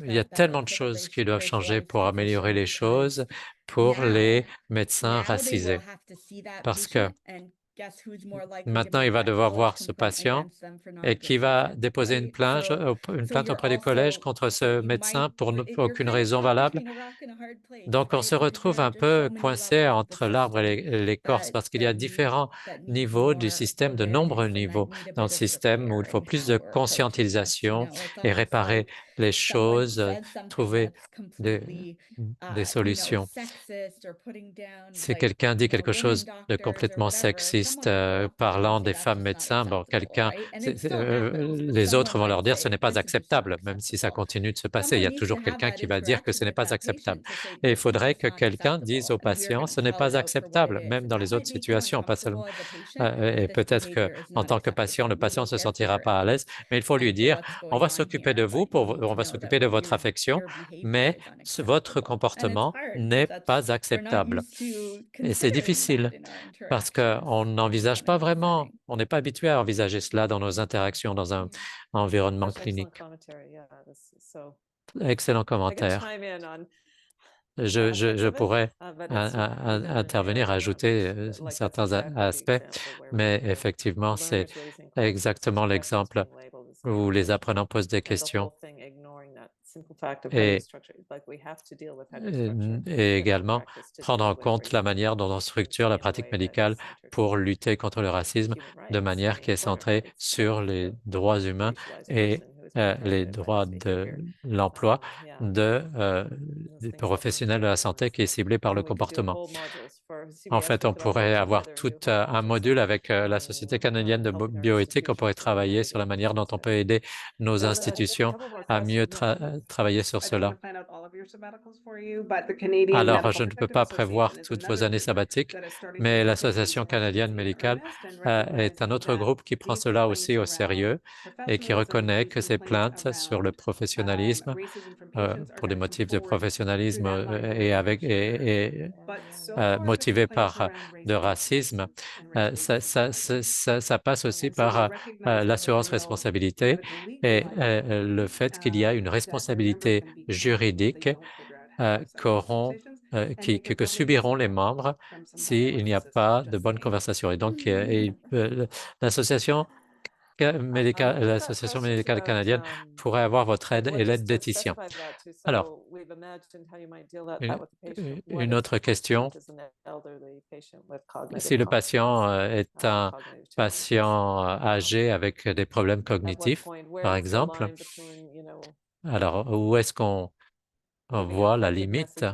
Il y a tellement de choses qui doivent changer pour améliorer les choses pour les médecins racisés. Parce que Maintenant, il va devoir voir ce patient et qui va déposer une plainte auprès du collège contre ce médecin pour aucune raison valable. Donc, on se retrouve un peu coincé entre l'arbre et l'écorce parce qu'il y a différents niveaux du système, de nombreux niveaux dans le système où il faut plus de conscientisation et réparer les choses, trouver des solutions. Si quelqu'un dit quelque chose de complètement sexiste parlant des femmes médecins, bon, les autres vont leur dire ce n'est pas acceptable, même si ça continue de se passer. Il y a toujours quelqu'un qui va dire que ce n'est pas acceptable. Et il faudrait que quelqu'un dise au patient ce n'est pas acceptable, même dans les autres situations, pas seulement. Et peut-être qu'en tant que patient, le patient ne se sentira pas à l'aise, mais il faut lui dire on va s'occuper de vous, on va s'occuper de votre affection, mais votre comportement n'est pas acceptable. Et c'est difficile parce qu'on n'envisage pas vraiment, on n'est pas habitué à envisager cela dans nos interactions dans un environnement clinique. Excellent commentaire. Je pourrais intervenir, ajouter certains aspects, mais effectivement, c'est exactement l'exemple où les apprenants posent des questions et également prendre en compte la manière dont on structure la pratique médicale pour lutter contre le racisme de manière qui est centrée sur les droits humains et les droits de l'emploi des professionnels de la santé qui est ciblé par le comportement. En fait, on pourrait avoir tout un module avec la Société canadienne de bioéthique. On pourrait travailler sur la manière dont on peut aider nos institutions à mieux travailler sur cela. Alors, je ne peux pas prévoir toutes vos années sabbatiques, mais l'Association canadienne médicale est un autre groupe qui prend cela aussi au sérieux et qui reconnaît que ces plaintes sur le professionnalisme, pour des motifs de professionnalisme motivés par de racisme, ça passe aussi par l'assurance responsabilité et le fait qu'il y a une responsabilité juridique que subiront les membres s'il n'y a pas de bonne conversation. Et donc, l'association médicale canadienne pourrait avoir votre aide et l'aide d'éthiciens. Alors, une autre question. Si le patient est un patient âgé avec des problèmes cognitifs, par exemple, alors où est-ce qu'on voit la limite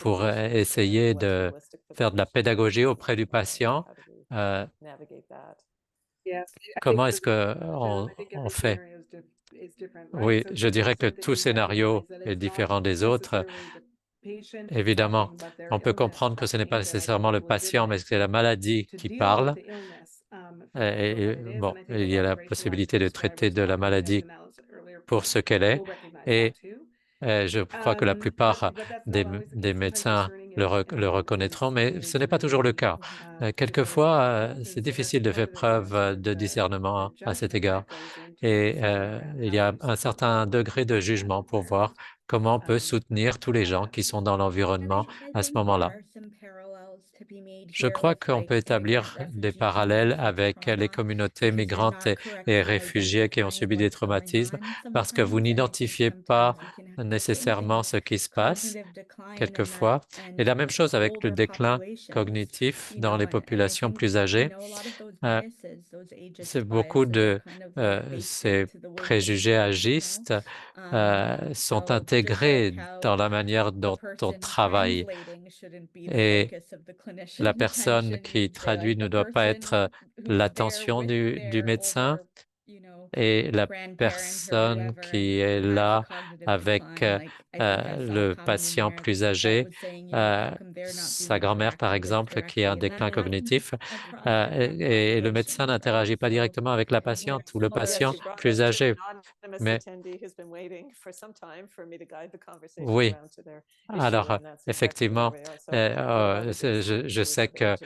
pour essayer de faire de la pédagogie auprès du patient? Comment est-ce qu'on fait? Oui, je dirais que tout scénario est différent des autres. Évidemment, on peut comprendre que ce n'est pas nécessairement le patient, mais c'est la maladie qui parle. Bon, il y a la possibilité de traiter de la maladie pour ce qu'elle est. Et je crois que la plupart des médecins le reconnaîtront, mais ce n'est pas toujours le cas. Quelquefois, c'est difficile de faire preuve de discernement à cet égard. Et il y a un certain degré de jugement pour voir comment on peut soutenir tous les gens qui sont dans l'environnement à ce moment-là. Je crois qu'on peut établir des parallèles avec les communautés migrantes et réfugiés qui ont subi des traumatismes parce que vous n'identifiez pas nécessairement ce qui se passe quelquefois. Et la même chose avec le déclin cognitif dans les populations plus âgées. C'est beaucoup de ces préjugés agistes sont intégrés dans la manière dont on travaille. Et la personne qui traduit ne doit pas être l'attention du médecin et la personne qui est là avec le patient plus âgé, sa grand-mère par exemple, qui a un déclin cognitif, et le médecin n'interagit pas directement avec la patiente ou le patient plus âgé. Mais oui, alors effectivement, je sais qu'un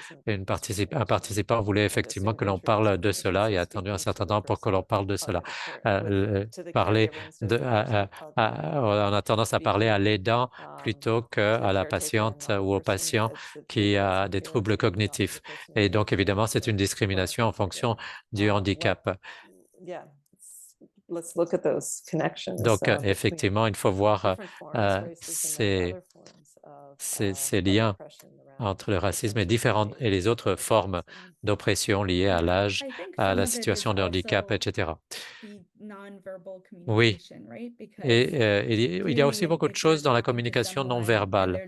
participant voulait effectivement que l'on parle de cela et a attendu un certain temps pour que l'on parle de cela. Parler on a tendance à parler à l'aidant plutôt qu'à la patiente ou au patient qui a des troubles cognitifs. Et donc, évidemment, c'est une discrimination en fonction du handicap. Donc, effectivement, il faut voir ces liens entre le racisme et les autres formes d'oppression liées à l'âge, à la situation de handicap, etc. Oui, et il y a aussi beaucoup de choses dans la communication non verbale,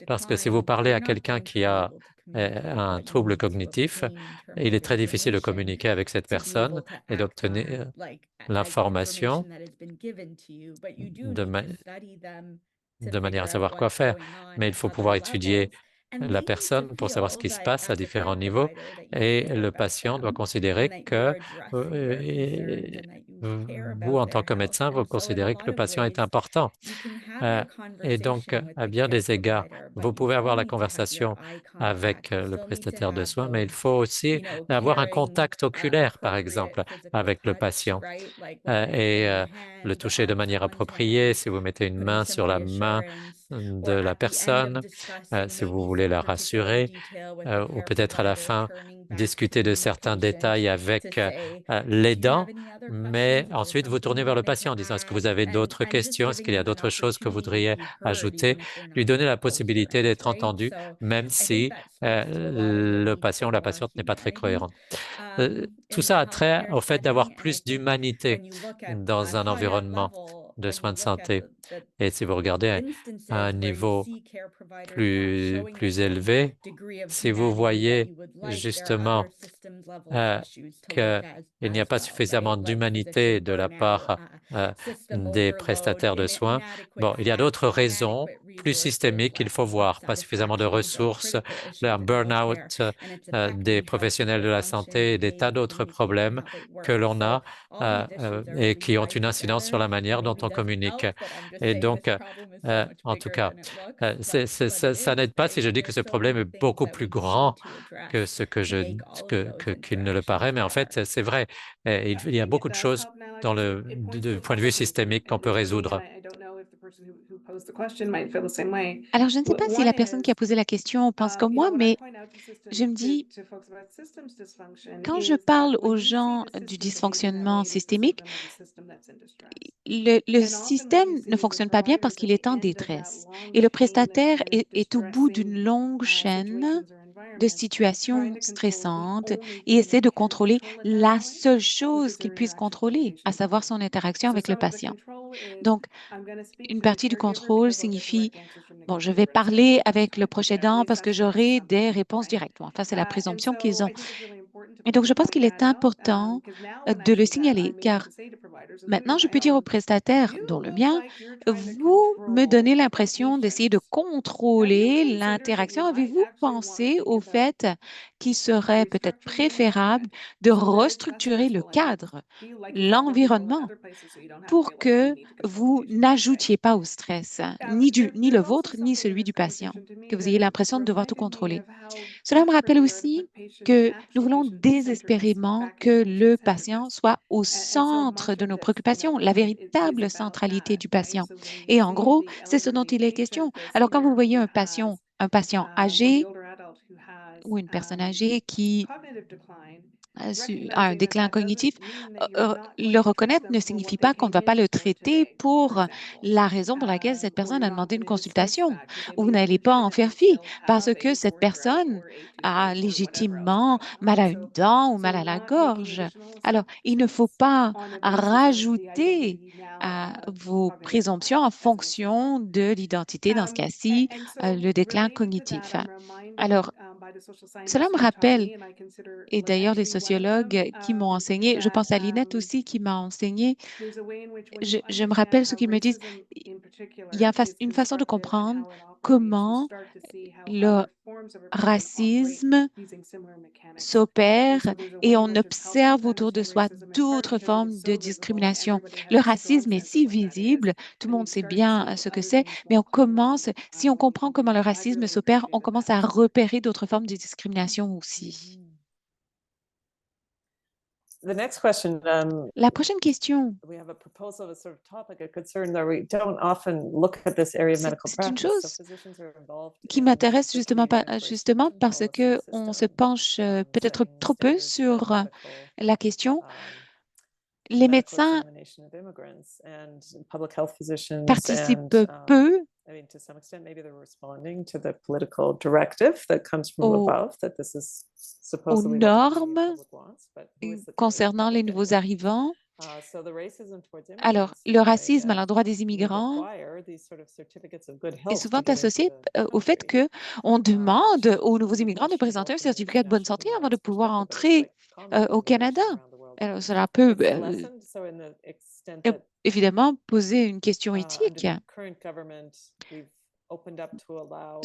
parce que si vous parlez à quelqu'un qui a un trouble cognitif, il est très difficile de communiquer avec cette personne et d'obtenir l'information de manière à savoir quoi faire. Mais il faut pouvoir étudier la personne pour savoir ce qui se passe à différents niveaux et le patient doit considérer que vous, en tant que médecin, vous considérez que le patient est important. Et donc, à bien des égards, vous pouvez avoir la conversation avec le prestataire de soins, mais il faut aussi avoir un contact oculaire, par exemple, avec le patient et le toucher de manière appropriée. Si vous mettez une main sur la main de la personne, si vous voulez la rassurer, ou peut-être à la fin discuter de certains détails avec l'aidant, mais ensuite vous tournez vers le patient en disant est-ce que vous avez d'autres questions, est-ce qu'il y a d'autres choses que vous voudriez ajouter, lui donner la possibilité d'être entendu, même si le patient ou la patiente n'est pas très cohérent. Tout ça a trait au fait d'avoir plus d'humanité dans un environnement de soins de santé. Et si vous regardez à un niveau plus élevé, si vous voyez justement qu'il n'y a pas suffisamment d'humanité de la part des prestataires de soins, bon, il y a d'autres raisons plus systémiques qu'il faut voir, pas suffisamment de ressources, un burn-out des professionnels de la santé et des tas d'autres problèmes que l'on a et qui ont une incidence sur la manière dont on communique. Et donc, en tout cas, ça n'aide pas si je dis que ce problème est beaucoup plus grand que ce qu'il ne le paraît, mais en fait, c'est vrai. Il y a beaucoup de choses du point de vue systémique qu'on peut résoudre. Alors, je ne sais pas si la personne qui a posé la question pense comme moi, mais je me dis, quand je parle aux gens du dysfonctionnement systémique, le système ne fonctionne pas bien parce qu'il est en détresse. Et le prestataire est au bout d'une longue chaîne de situations stressantes et essaie de contrôler la seule chose qu'il puisse contrôler, à savoir son interaction avec le patient. Donc, une partie du contrôle signifie, bon, je vais parler avec le proche aidant parce que j'aurai des réponses directes. Bon, enfin, c'est la présomption qu'ils ont. Et donc, je pense qu'il est important de le signaler, car maintenant, je peux dire au prestataire, dont le mien, vous me donnez l'impression d'essayer de contrôler l'interaction. Avez-vous pensé au fait qu'il serait peut-être préférable de restructurer le cadre, l'environnement, pour que vous n'ajoutiez pas au stress, ni le vôtre, ni celui du patient, que vous ayez l'impression de devoir tout contrôler. Cela me rappelle aussi que nous voulons désespérément que le patient soit au centre de nos préoccupations, la véritable centralité du patient. Et en gros, c'est ce dont il est question. Alors, quand vous voyez un patient âgé ou une personne âgée qui a un déclin cognitif, le reconnaître ne signifie pas qu'on ne va pas le traiter pour la raison pour laquelle cette personne a demandé une consultation. Vous n'allez pas en faire fi parce que cette personne a légitimement mal à une dent ou mal à la gorge. Alors, il ne faut pas rajouter à vos présomptions en fonction de l'identité, dans ce cas-ci, le déclin cognitif. Alors, cela me rappelle et d'ailleurs, les sociologues qui m'ont enseigné, je pense à Linette aussi qui m'a enseigné, je me rappelle ce qu'ils me disent, il y a une façon de comprendre comment le racisme s'opère et on observe autour de soi d'autres formes de discrimination. Le racisme est si visible, tout le monde sait bien ce que c'est, mais si on comprend comment le racisme s'opère, on commence à repérer d'autres formes de discrimination aussi. The next question, La prochaine question, we have a proposal of a sort of topic, a concern that we don't often look at this area of c'est medical c'est une practice. So chose physicians are involved qui in m'intéresse the justement, Canadian Immigration justement parce Policy que on se System, penche peut-être setting trop peu standards sur for medical la question. um, Les medical médecins examination of immigrants and public health physicians participent and peu I mean, to some extent, maybe they're responding to the political directive that comes from aux, above, that this is aux supposedly what the Canadian normes public wants, but who is the Canadian concernant les public nouveaux anyway? arrivants. So the racism towards Alors, immigrants le that I racisme à get l'endroit des would immigrants require these sort of certificates of good est health souvent to get into associé the au fait country, qu'on demande which aux nouveaux would be immigrants de présenter questionable un from an certificat de bonne international santé human avant de rights pouvoir perspective, but it's entrer like common au Canada. immigration around the world. Alors, cela peut It's lessened, so in the extent that évidemment poser une question under éthique. the current government, we've opened up to allow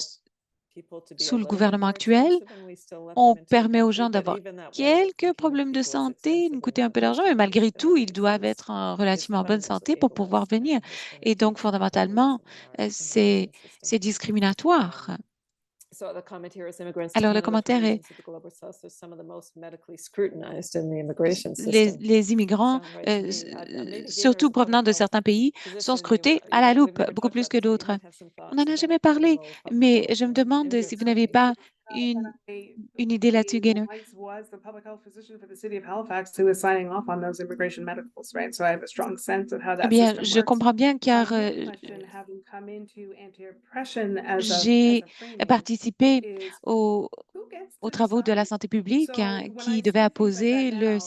people to be a Sous le little bit gouvernement more actuel, expensive, and we still let on them into the permet aux country, gens but d'avoir even that way of quelques thinking of problèmes de people as santé, nous extensively coûter un peu d'argent, mais non-First malgré Nations tout, ils immigrants doivent is être relativement en bonne santé fundamentally pour pouvoir ableist venir. and has been Et donc, deeply fondamentalement, ableist in our immigration system. c'est discriminatoire. So the comment here is immigrants to Alors, le Canada from commentaire est regions of the global south are some of the most medically scrutinized in the immigration les system. immigrants, Sound right to me. Maybe Gaynor, surtout as a provenant public de health certains pays, sont physician, scrutés à you la might, we've loupe, never beaucoup talked plus about que this, but you d'autres. might have some On thoughts n'en a about jamais the parlé, role of public mais health je me in demande immigrant si vous n'avez screening. pas une idée là-dessus, Gaynor. was the public health physician for the city of Halifax who was signing off on those immigration medicals, right? So I have a strong sense of how Eh that bien, system je works. comprends bien My car main question, having come into anti-oppression as j'ai a framing, participé is aux who gets aux to travaux de la decide? santé publique So when qui I devaient see things like that apposer now, le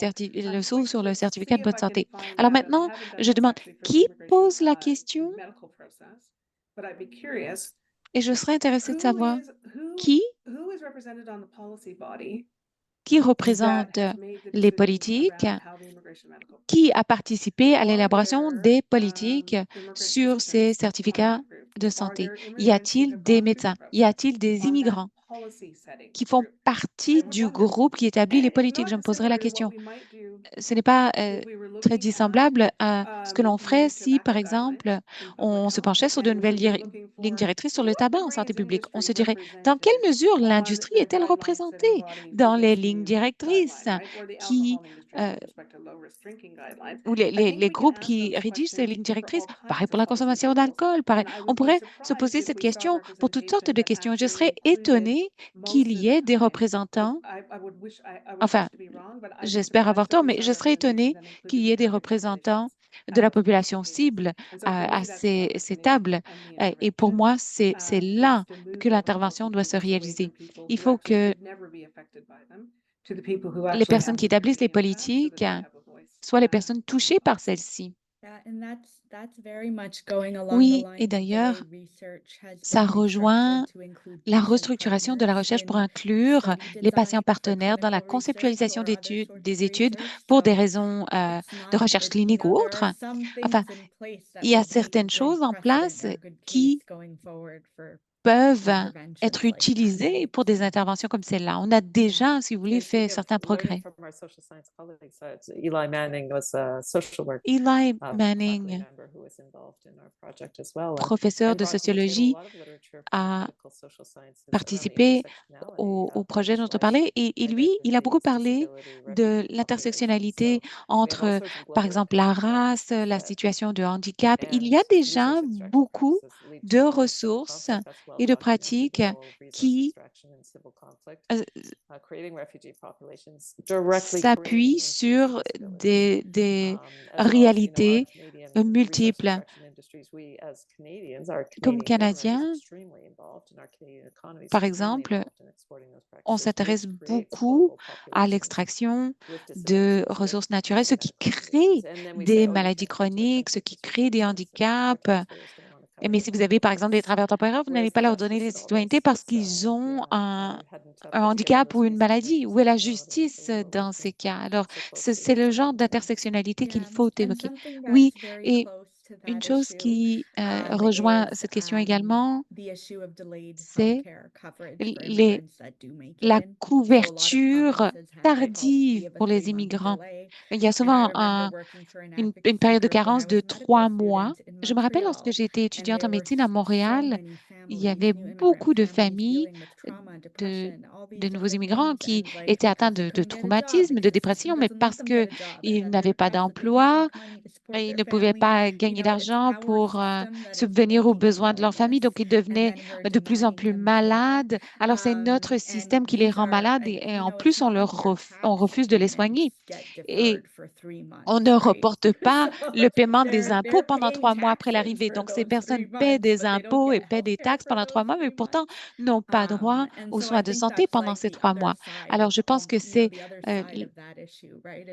I'm saut quick sur le to certificat see de if bonne I can santé. find Alors that, and I maintenant, haven't done je this demande actually for the qui immigration pose la question medical process, but I'd be curious, et je serais intéressée de savoir qui, who is represented on the policy body qui that représente has made the les decisions politiques, around how the immigration medical qui a participé à Are l'élaboration there des politiques immigrant sur ces physicians certificats approved? de Are santé. there Y immigrants who a-t-il have des gone through the médecins? Y process a-t-il des on that immigrants policy setting qui font group? partie du wonder, groupe qui établit les politiques? not Je me poserai la dissimilar to what question. we might do Ce n'est pas if we were très looking at dissemblable à ce que l'on ferait new si, par tobacco guidelines exemple, in public on se health, penchait sur de and we nouvelles would be looking lignes for directrices sur le who are tabac the en santé brands publique. On se industry dirait, dans quelle represented mesure on l'industrie the est-elle guideline setting représentée body dans for les this lignes new directrices guideline, right? Or the qui, alcohol industry with respect to low risk drinking guidelines. ou I think les we can groupes ask qui those rédigent ces questions lignes for directrices? all Pareil kinds pour of la policy consommation verticals. d'alcool, pareil. And I On would be pourrait se surprised poser if cette we saw question pour toutes sortes representation de that questions. Je actually serais included étonnée qu'il most of y the ait des time. représentants, I would enfin, wish to be wrong, but I'd be j'espère avoir surprised if tort, we mais saw je serais representation étonnée that qu'il included y the ait des target représentants populations de at la those population policy tables. cible And so for à me, that's the ces opportunity tables. and the Et pour intervention moi, c'est is là to move que those l'intervention policy doit se tables away from réaliser. people Il who faut actually que could never be affected by them to the people who les actually personnes have qui établissent les significant impact so that politiques they have a voice soient les personnes touchées in par policy. celles-ci. Yeah, and that's very much going along the Oui, et lines of the way d'ailleurs, research has ça been rejoint restructured to include la patient restructuration de la partners recherche pour in inclure study les patients design for partenaires dans la clinical research conceptualisation or other sorts des of études research. pour des So raisons it's de not, recherche you clinique know, ou there are autres. some Enfin, things in place that il y a would make a certaines good choses en precedent place or a good qui case going forward for peuvent interventions être like that. utilisées pour des So, interventions comme celle-là. On a déjà, si vous voulez, Okay, fait speaking of certains learning progrès. from our social science colleagues, Eli Manning was a social work Eli faculty Manning, member who was involved in our project as well, professeur and de brought to the table a sociologie, lot of literature from a medical social sciences around the participé intersectionality au of projet dont on marginalized parlait et lui, il a beaucoup identities, parlé disability, de refugee populations. l'intersectionnalité So we have all entre, sorts of par global exemple, la academic race, practices la that situation de handicap. Il y and a déjà resource extraction beaucoup practices lead de to war and civil ressources conflict. That's well et de documented, pratiques the role of resource qui extraction in civil conflict. euh, Creating refugee populations, directly s'appuient creating increased sur disabilities. des As well as, our réalités Canadian resource multiples. extraction industries, we as Canadians, our Comme Canadian government is Canadiens, extremely involved, and our Canadian economy is par extremely exemple, involved in exporting those on practices, s'intéresse which creates beaucoup global à populations l'extraction with de disabilities, with ressources naturelles, ce qui medical conditions. crée And then we say, des oh, you maladies can't come to the chroniques, ce country qui because you're crée des racist, and our handicaps. taxpayers don't want to cover Mais those si vous avez, par exemple, des costs. travailleurs temporaires, vous n'allez Where's pas the leur donner justice les in all this? citoyennetés parce It's, qu'ils you ont know, I hadn't un put together handicap most ou of une these maladie. connections Où est la before, and justice so we'll dans listen ces cas? Alors, so closely c'est to le that genre one. d'intersectionnalité qu'il yeah, faut and évoquer. something Oui, that's very et close Une chose qui rejoint cette question également, c'est les, la couverture tardive pour les immigrants. Il y a souvent une période de carence de 3 mois. Je me rappelle lorsque j'étais étudiante en médecine à Montréal, il y avait beaucoup de familles de, de nouveaux immigrants qui étaient atteints de traumatismes, de dépression, mais parce qu'ils n'avaient pas d'emploi, ils ne pouvaient pas gagner d'argent pour subvenir aux besoins de leur famille, donc ils devenaient de plus en plus malades. Alors, c'est notre système qui les rend malades et en plus, on refuse de les soigner. Et on ne reporte pas le paiement des impôts pendant 3 mois après l'arrivée. Donc, ces personnes paient des impôts et paient des taxes pendant 3 mois, mais pourtant n'ont pas droit aux soins de santé pendant ces 3 mois. Alors, je pense que c'est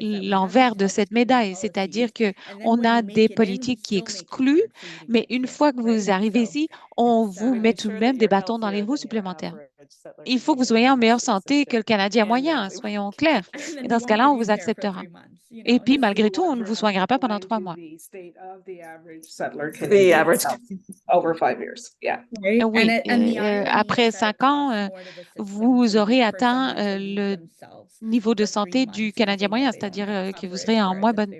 l'envers de cette médaille, c'est-à-dire que on a des politiques qui excluent, mais une fois que vous arrivez ici, on vous met tout de même des bâtons dans les roues supplémentaires. Il faut que vous soyez en meilleure santé que le Canadien moyen, soyons clairs. Et dans ce cas-là, on vous acceptera. Et puis, malgré tout, on ne vous soignera pas pendant 3 mois. The average over 5 years, yeah. Oui, après 5 ans, vous aurez atteint le niveau de santé du Canadien moyen, c'est-à-dire que vous serez en moins bonne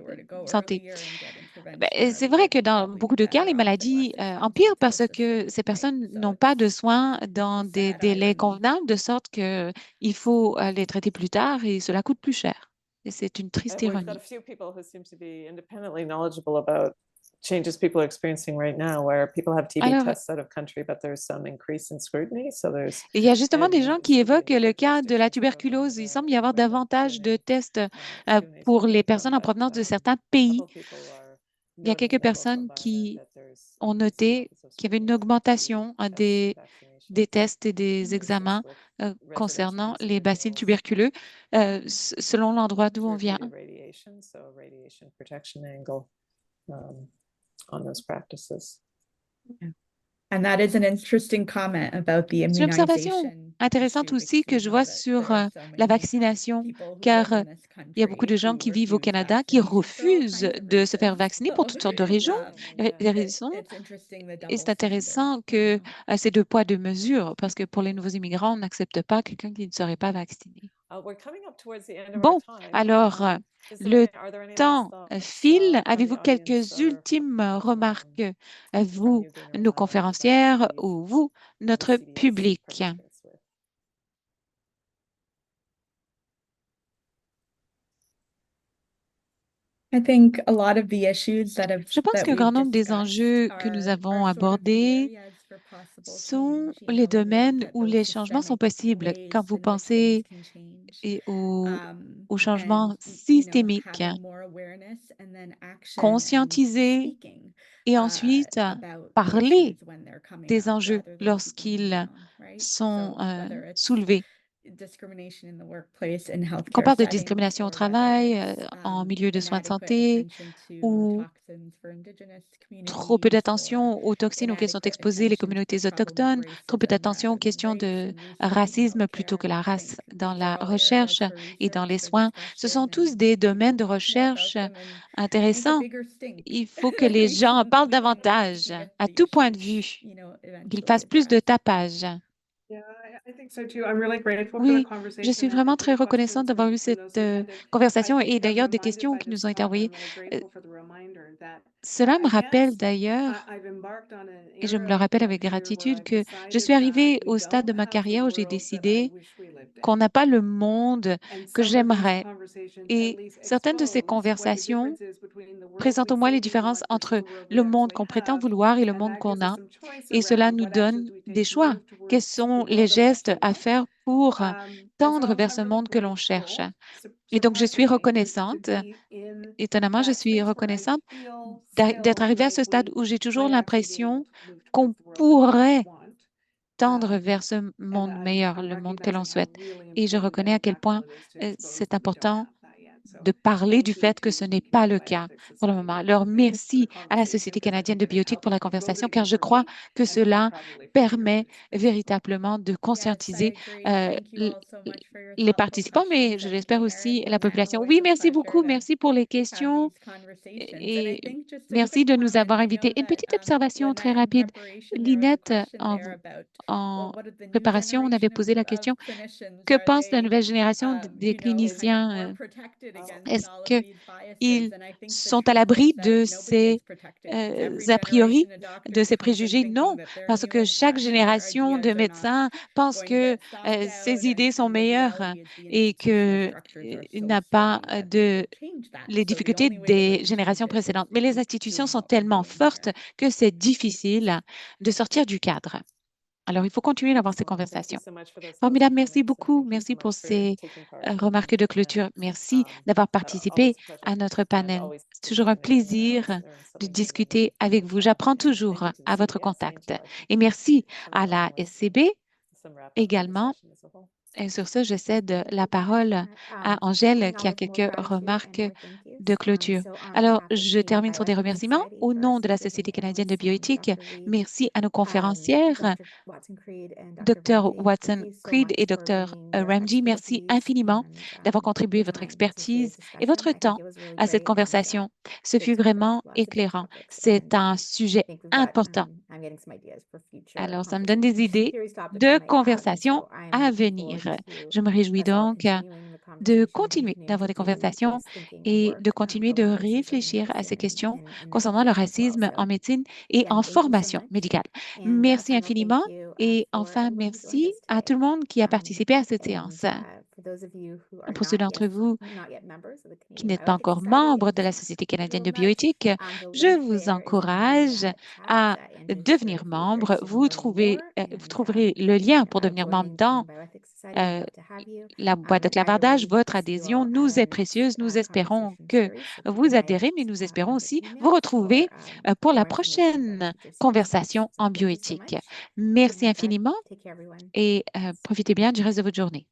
santé. Ben, c'est vrai que dans beaucoup de cas, les maladies empirent parce que ces personnes n'ont pas de soins dans des délais convenables, de sorte qu'il faut les traiter plus tard et cela coûte plus cher. Et c'est une triste And we've got ironie. a few people who seem to be independently knowledgeable about changes people are experiencing right now, where people have TB Alors, tests out of country, but there's some increase in scrutiny. So there's il y a justement des in gens qui city évoquent and le other cas de la jurisdictions above tuberculose. Il semble y the avoir equivalent davantage de TNA, tests TNA pour les screening personnes en from, but provenance de certains a pays. couple people are Il y a noting quelques both on personnes my end qui that there's ont increasing noté levels of qu'il y avait une scrutiny augmentation to tests des and vaccinations tests et des examens with residents from concernant these les bacilles individuals. tuberculeux selon l'endroit d'où on To vient. review the radiation, so radiation protection angle on those practices. And that is an interesting comment about the C'est une observation immunization intéressante issue, aussi que because je we know vois that sur there are so la many vaccination, people who car live in this il y a beaucoup de country gens who qui vivent au refuse Canada qui vaccination for all refusent kinds of de se faire reasons. vacciner pour toutes sortes de raisons. It's interesting the Et double c'est intéressant standard, que you know. c'est deux poids, deux mesures, parce que pour les nouveaux immigrants, on n'accepte pas quelqu'un qui ne serait pas vacciné. We're coming up towards the end of our Bon, time. alors, le Are there any last temps thoughts file. from the Avez-vous audience quelques or ultimes remarques, vous, you, Dana, nos Ryan, conférencières, that ou vous, the notre CDS public? participates with? I think a lot of the issues Je pense qu'un grand nombre des enjeux que nous avons abordés sont les domaines où les changements sont possibles. Quand vous pensez au changement systémique, conscientiser et ensuite parler des enjeux lorsqu'ils sont soulevés. Qu'on parle de discrimination au travail, en milieu de soins de santé, ou trop peu d'attention aux toxines auxquelles sont exposées les communautés autochtones, trop peu d'attention aux questions de racisme plutôt que la race dans la recherche et dans les soins. Ce sont tous des domaines de recherche intéressants. Il faut que les gens en parlent davantage, à tout point de vue, qu'ils fassent plus de tapage. Yeah, I think so too. I'm really grateful for the Oui, je conversation suis and vraiment for très the reconnaissante questions d'avoir and eu for cette those attending. conversation I et think I'm d'ailleurs des reminded questions by qui this nous ont été talk, envoyées. I'm really grateful for the reminder that Cela me I rappelle guess d'ailleurs, I've embarked on an et je me era le of rappelle my avec career where gratitude, I've que je suis decided that arrivée we au stade de don't ma have the carrière où j'ai world that I décidé wish we lived qu'on in. n'a pas le monde And que some of these j'aimerais. conversations at Et least certaines de ces expose what the conversations difference is between the world présentent we au moins say les we différences want versus entre the world we le monde actually qu'on prétend have. vouloir et le And monde that gives qu'on us a. some choice Et cela around nous what actions donne we des take to choix. move Quels towards the sont les world that we gestes actually à want. faire pour And so tendre vers ce I'm really monde que l'on cherche? grateful, Et donc, je suis surprisingly, to reconnaissante. be in Étonnamment, je that suis space where I reconnaissante feel d'être still arrivée à like ce stade we où j'ai toujours might actually be able l'impression to move qu'on towards the world that we pourrait want. tendre vers ce monde And meilleur, I'm le monde que l'on recognizing how souhaite. really Et je important reconnais and à quel point impactful it is to expose c'est that we don't important have that yet. de parler du fait que ce n'est pas le cas pour le moment. Alors, merci à la Société canadienne de bioéthique pour la conversation, car je crois que cela permet véritablement de conscientiser les participants, mais je l'espère aussi la population. Oui, merci beaucoup. Merci pour les questions et merci de nous avoir invités. Une petite observation très rapide. Linette, en préparation, on avait posé la question, que pense la nouvelle génération des cliniciens? Est-ce qu'ils sont à l'abri de ces a priori, de ces préjugés? Non, parce que chaque génération de médecins pense que ses idées sont meilleures et qu'il n'a pas les difficultés des générations précédentes. Mais les institutions sont tellement fortes que c'est difficile de sortir du cadre. Alors, il faut continuer d'avoir ces conversations. Formidable, merci beaucoup. Merci pour ces remarques de clôture. Merci d'avoir participé à notre panel. C'est toujours un plaisir de discuter avec vous. J'apprends toujours à votre contact. Et merci à la SCB également. Et sur ce, je cède la parole à Angèle qui a quelques remarques de clôture. Alors, je termine sur des remerciements. Au nom de la Société canadienne de bioéthique, merci à nos conférencières, Dr. Watson-Creed et Dr. Ramji. Merci infiniment d'avoir contribué votre expertise et votre temps à cette conversation. Ce fut vraiment éclairant. C'est un sujet important. Alors, ça me donne des idées de conversations à venir. Je me réjouis donc de continuer d'avoir des conversations et de continuer de réfléchir à ces questions concernant le racisme en médecine et en formation médicale. Merci infiniment et enfin, merci à tout le monde qui a participé à cette séance. Pour ceux d'entre vous qui n'êtes pas encore membre de la Société canadienne de bioéthique, je vous encourage à devenir membre. Vous trouverez le lien pour devenir membre dans la boîte de clavardage. Votre adhésion nous est précieuse. Nous espérons que vous adhérez, mais nous espérons aussi vous retrouver pour la prochaine conversation en bioéthique. Merci infiniment et profitez bien du reste de votre journée.